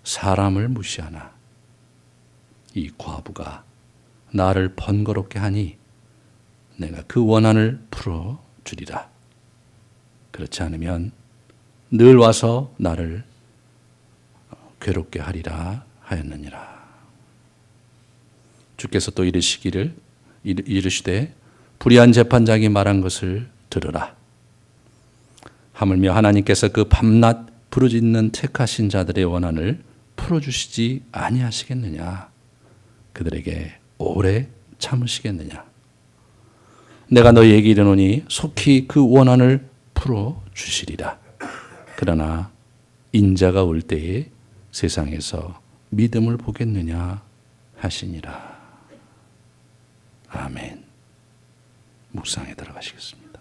사람을 무시하나 이 과부가 나를 번거롭게 하니 내가 그 원한을 풀어주리라. 그렇지 않으면 늘 와서 나를 괴롭게 하리라 하였느니라. 주께서 또 이르시되 불의한 재판장이 말한 것을 들으라. 하물며 하나님께서 그 밤낮 부르짖는 택하신 자들의 원한을 풀어주시지 아니하시겠느냐. 그들에게 오래 참으시겠느냐. 내가 너희에게 이르노니 속히 그 원한을 풀어주시리라. 그러나 인자가 올 때에 세상에서 믿음을 보겠느냐 하시니라. 아멘. 묵상에 들어가시겠습니다.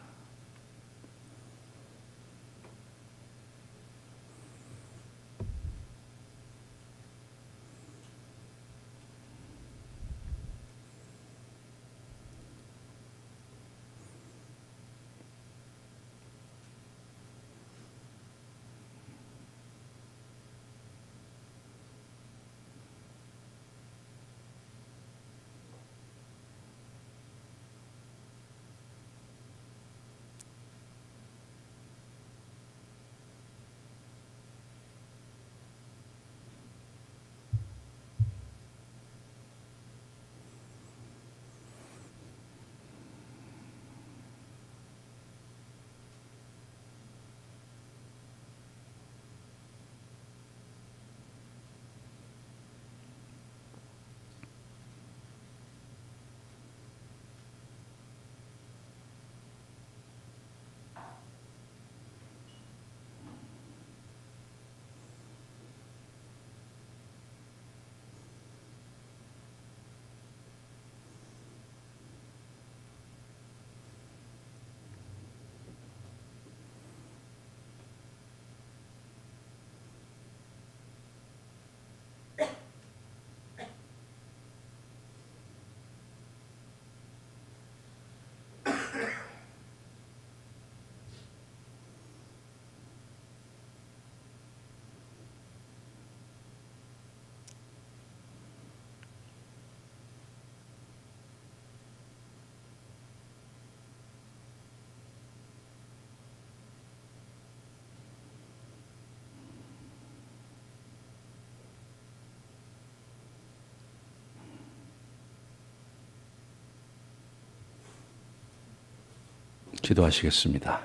기도하시겠습니다.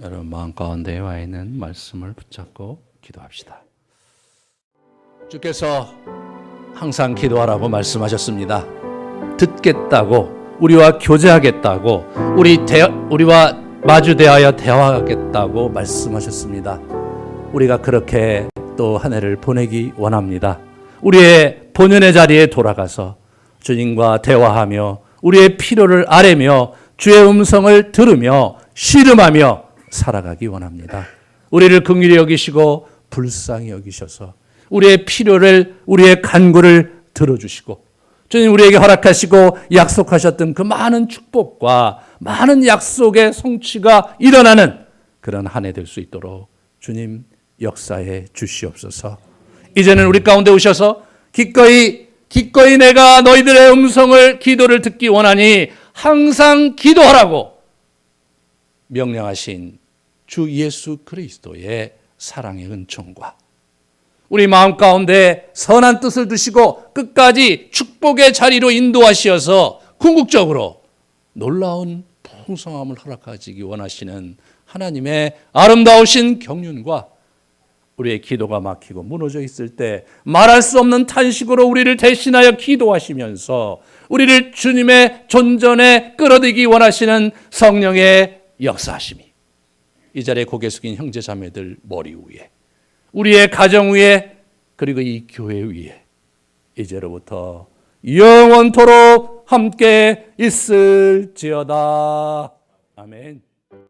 여러분 마음 가운데에 와 있는 말씀을 붙잡고 기도합시다. 주께서 항상 기도하라고 말씀하셨습니다. 듣겠다고, 우리와 교제하겠다고, 우리와 마주 대하여 대화하겠다고 말씀하셨습니다. 우리가 그렇게 또 한 해를 보내기 원합니다. 우리의 본연의 자리에 돌아가서 주님과 대화하며 우리의 필요를 아뢰며 주의 음성을 들으며 씨름하며 살아가기 원합니다. 우리를 긍휼히 여기시고 불쌍히 여기셔서 우리의 필요를, 우리의 간구를 들어주시고 주님 우리에게 허락하시고 약속하셨던 그 많은 축복과 많은 약속의 성취가 일어나는 그런 한 해 될 수 있도록 주님 역사해 주시옵소서. 이제는 우리 가운데 오셔서 기꺼이 내가 너희들의 음성을, 기도를 듣기 원하니 항상 기도하라고 명령하신 주 예수 그리스도의 사랑의 은총과 우리 마음 가운데 선한 뜻을 두시고 끝까지 축복의 자리로 인도하시어서 궁극적으로 놀라운 풍성함을 허락하시기 원하시는 하나님의 아름다우신 경륜과 우리의 기도가 막히고 무너져 있을 때 말할 수 없는 탄식으로 우리를 대신하여 기도하시면서 우리를 주님의 존전에 끌어들이기 원하시는 성령의 역사하심이 이 자리에 고개 숙인 형제 자매들 머리 위에, 우리의 가정 위에, 그리고 이 교회 위에 이제로부터 영원토록 함께 있을지어다. 아멘.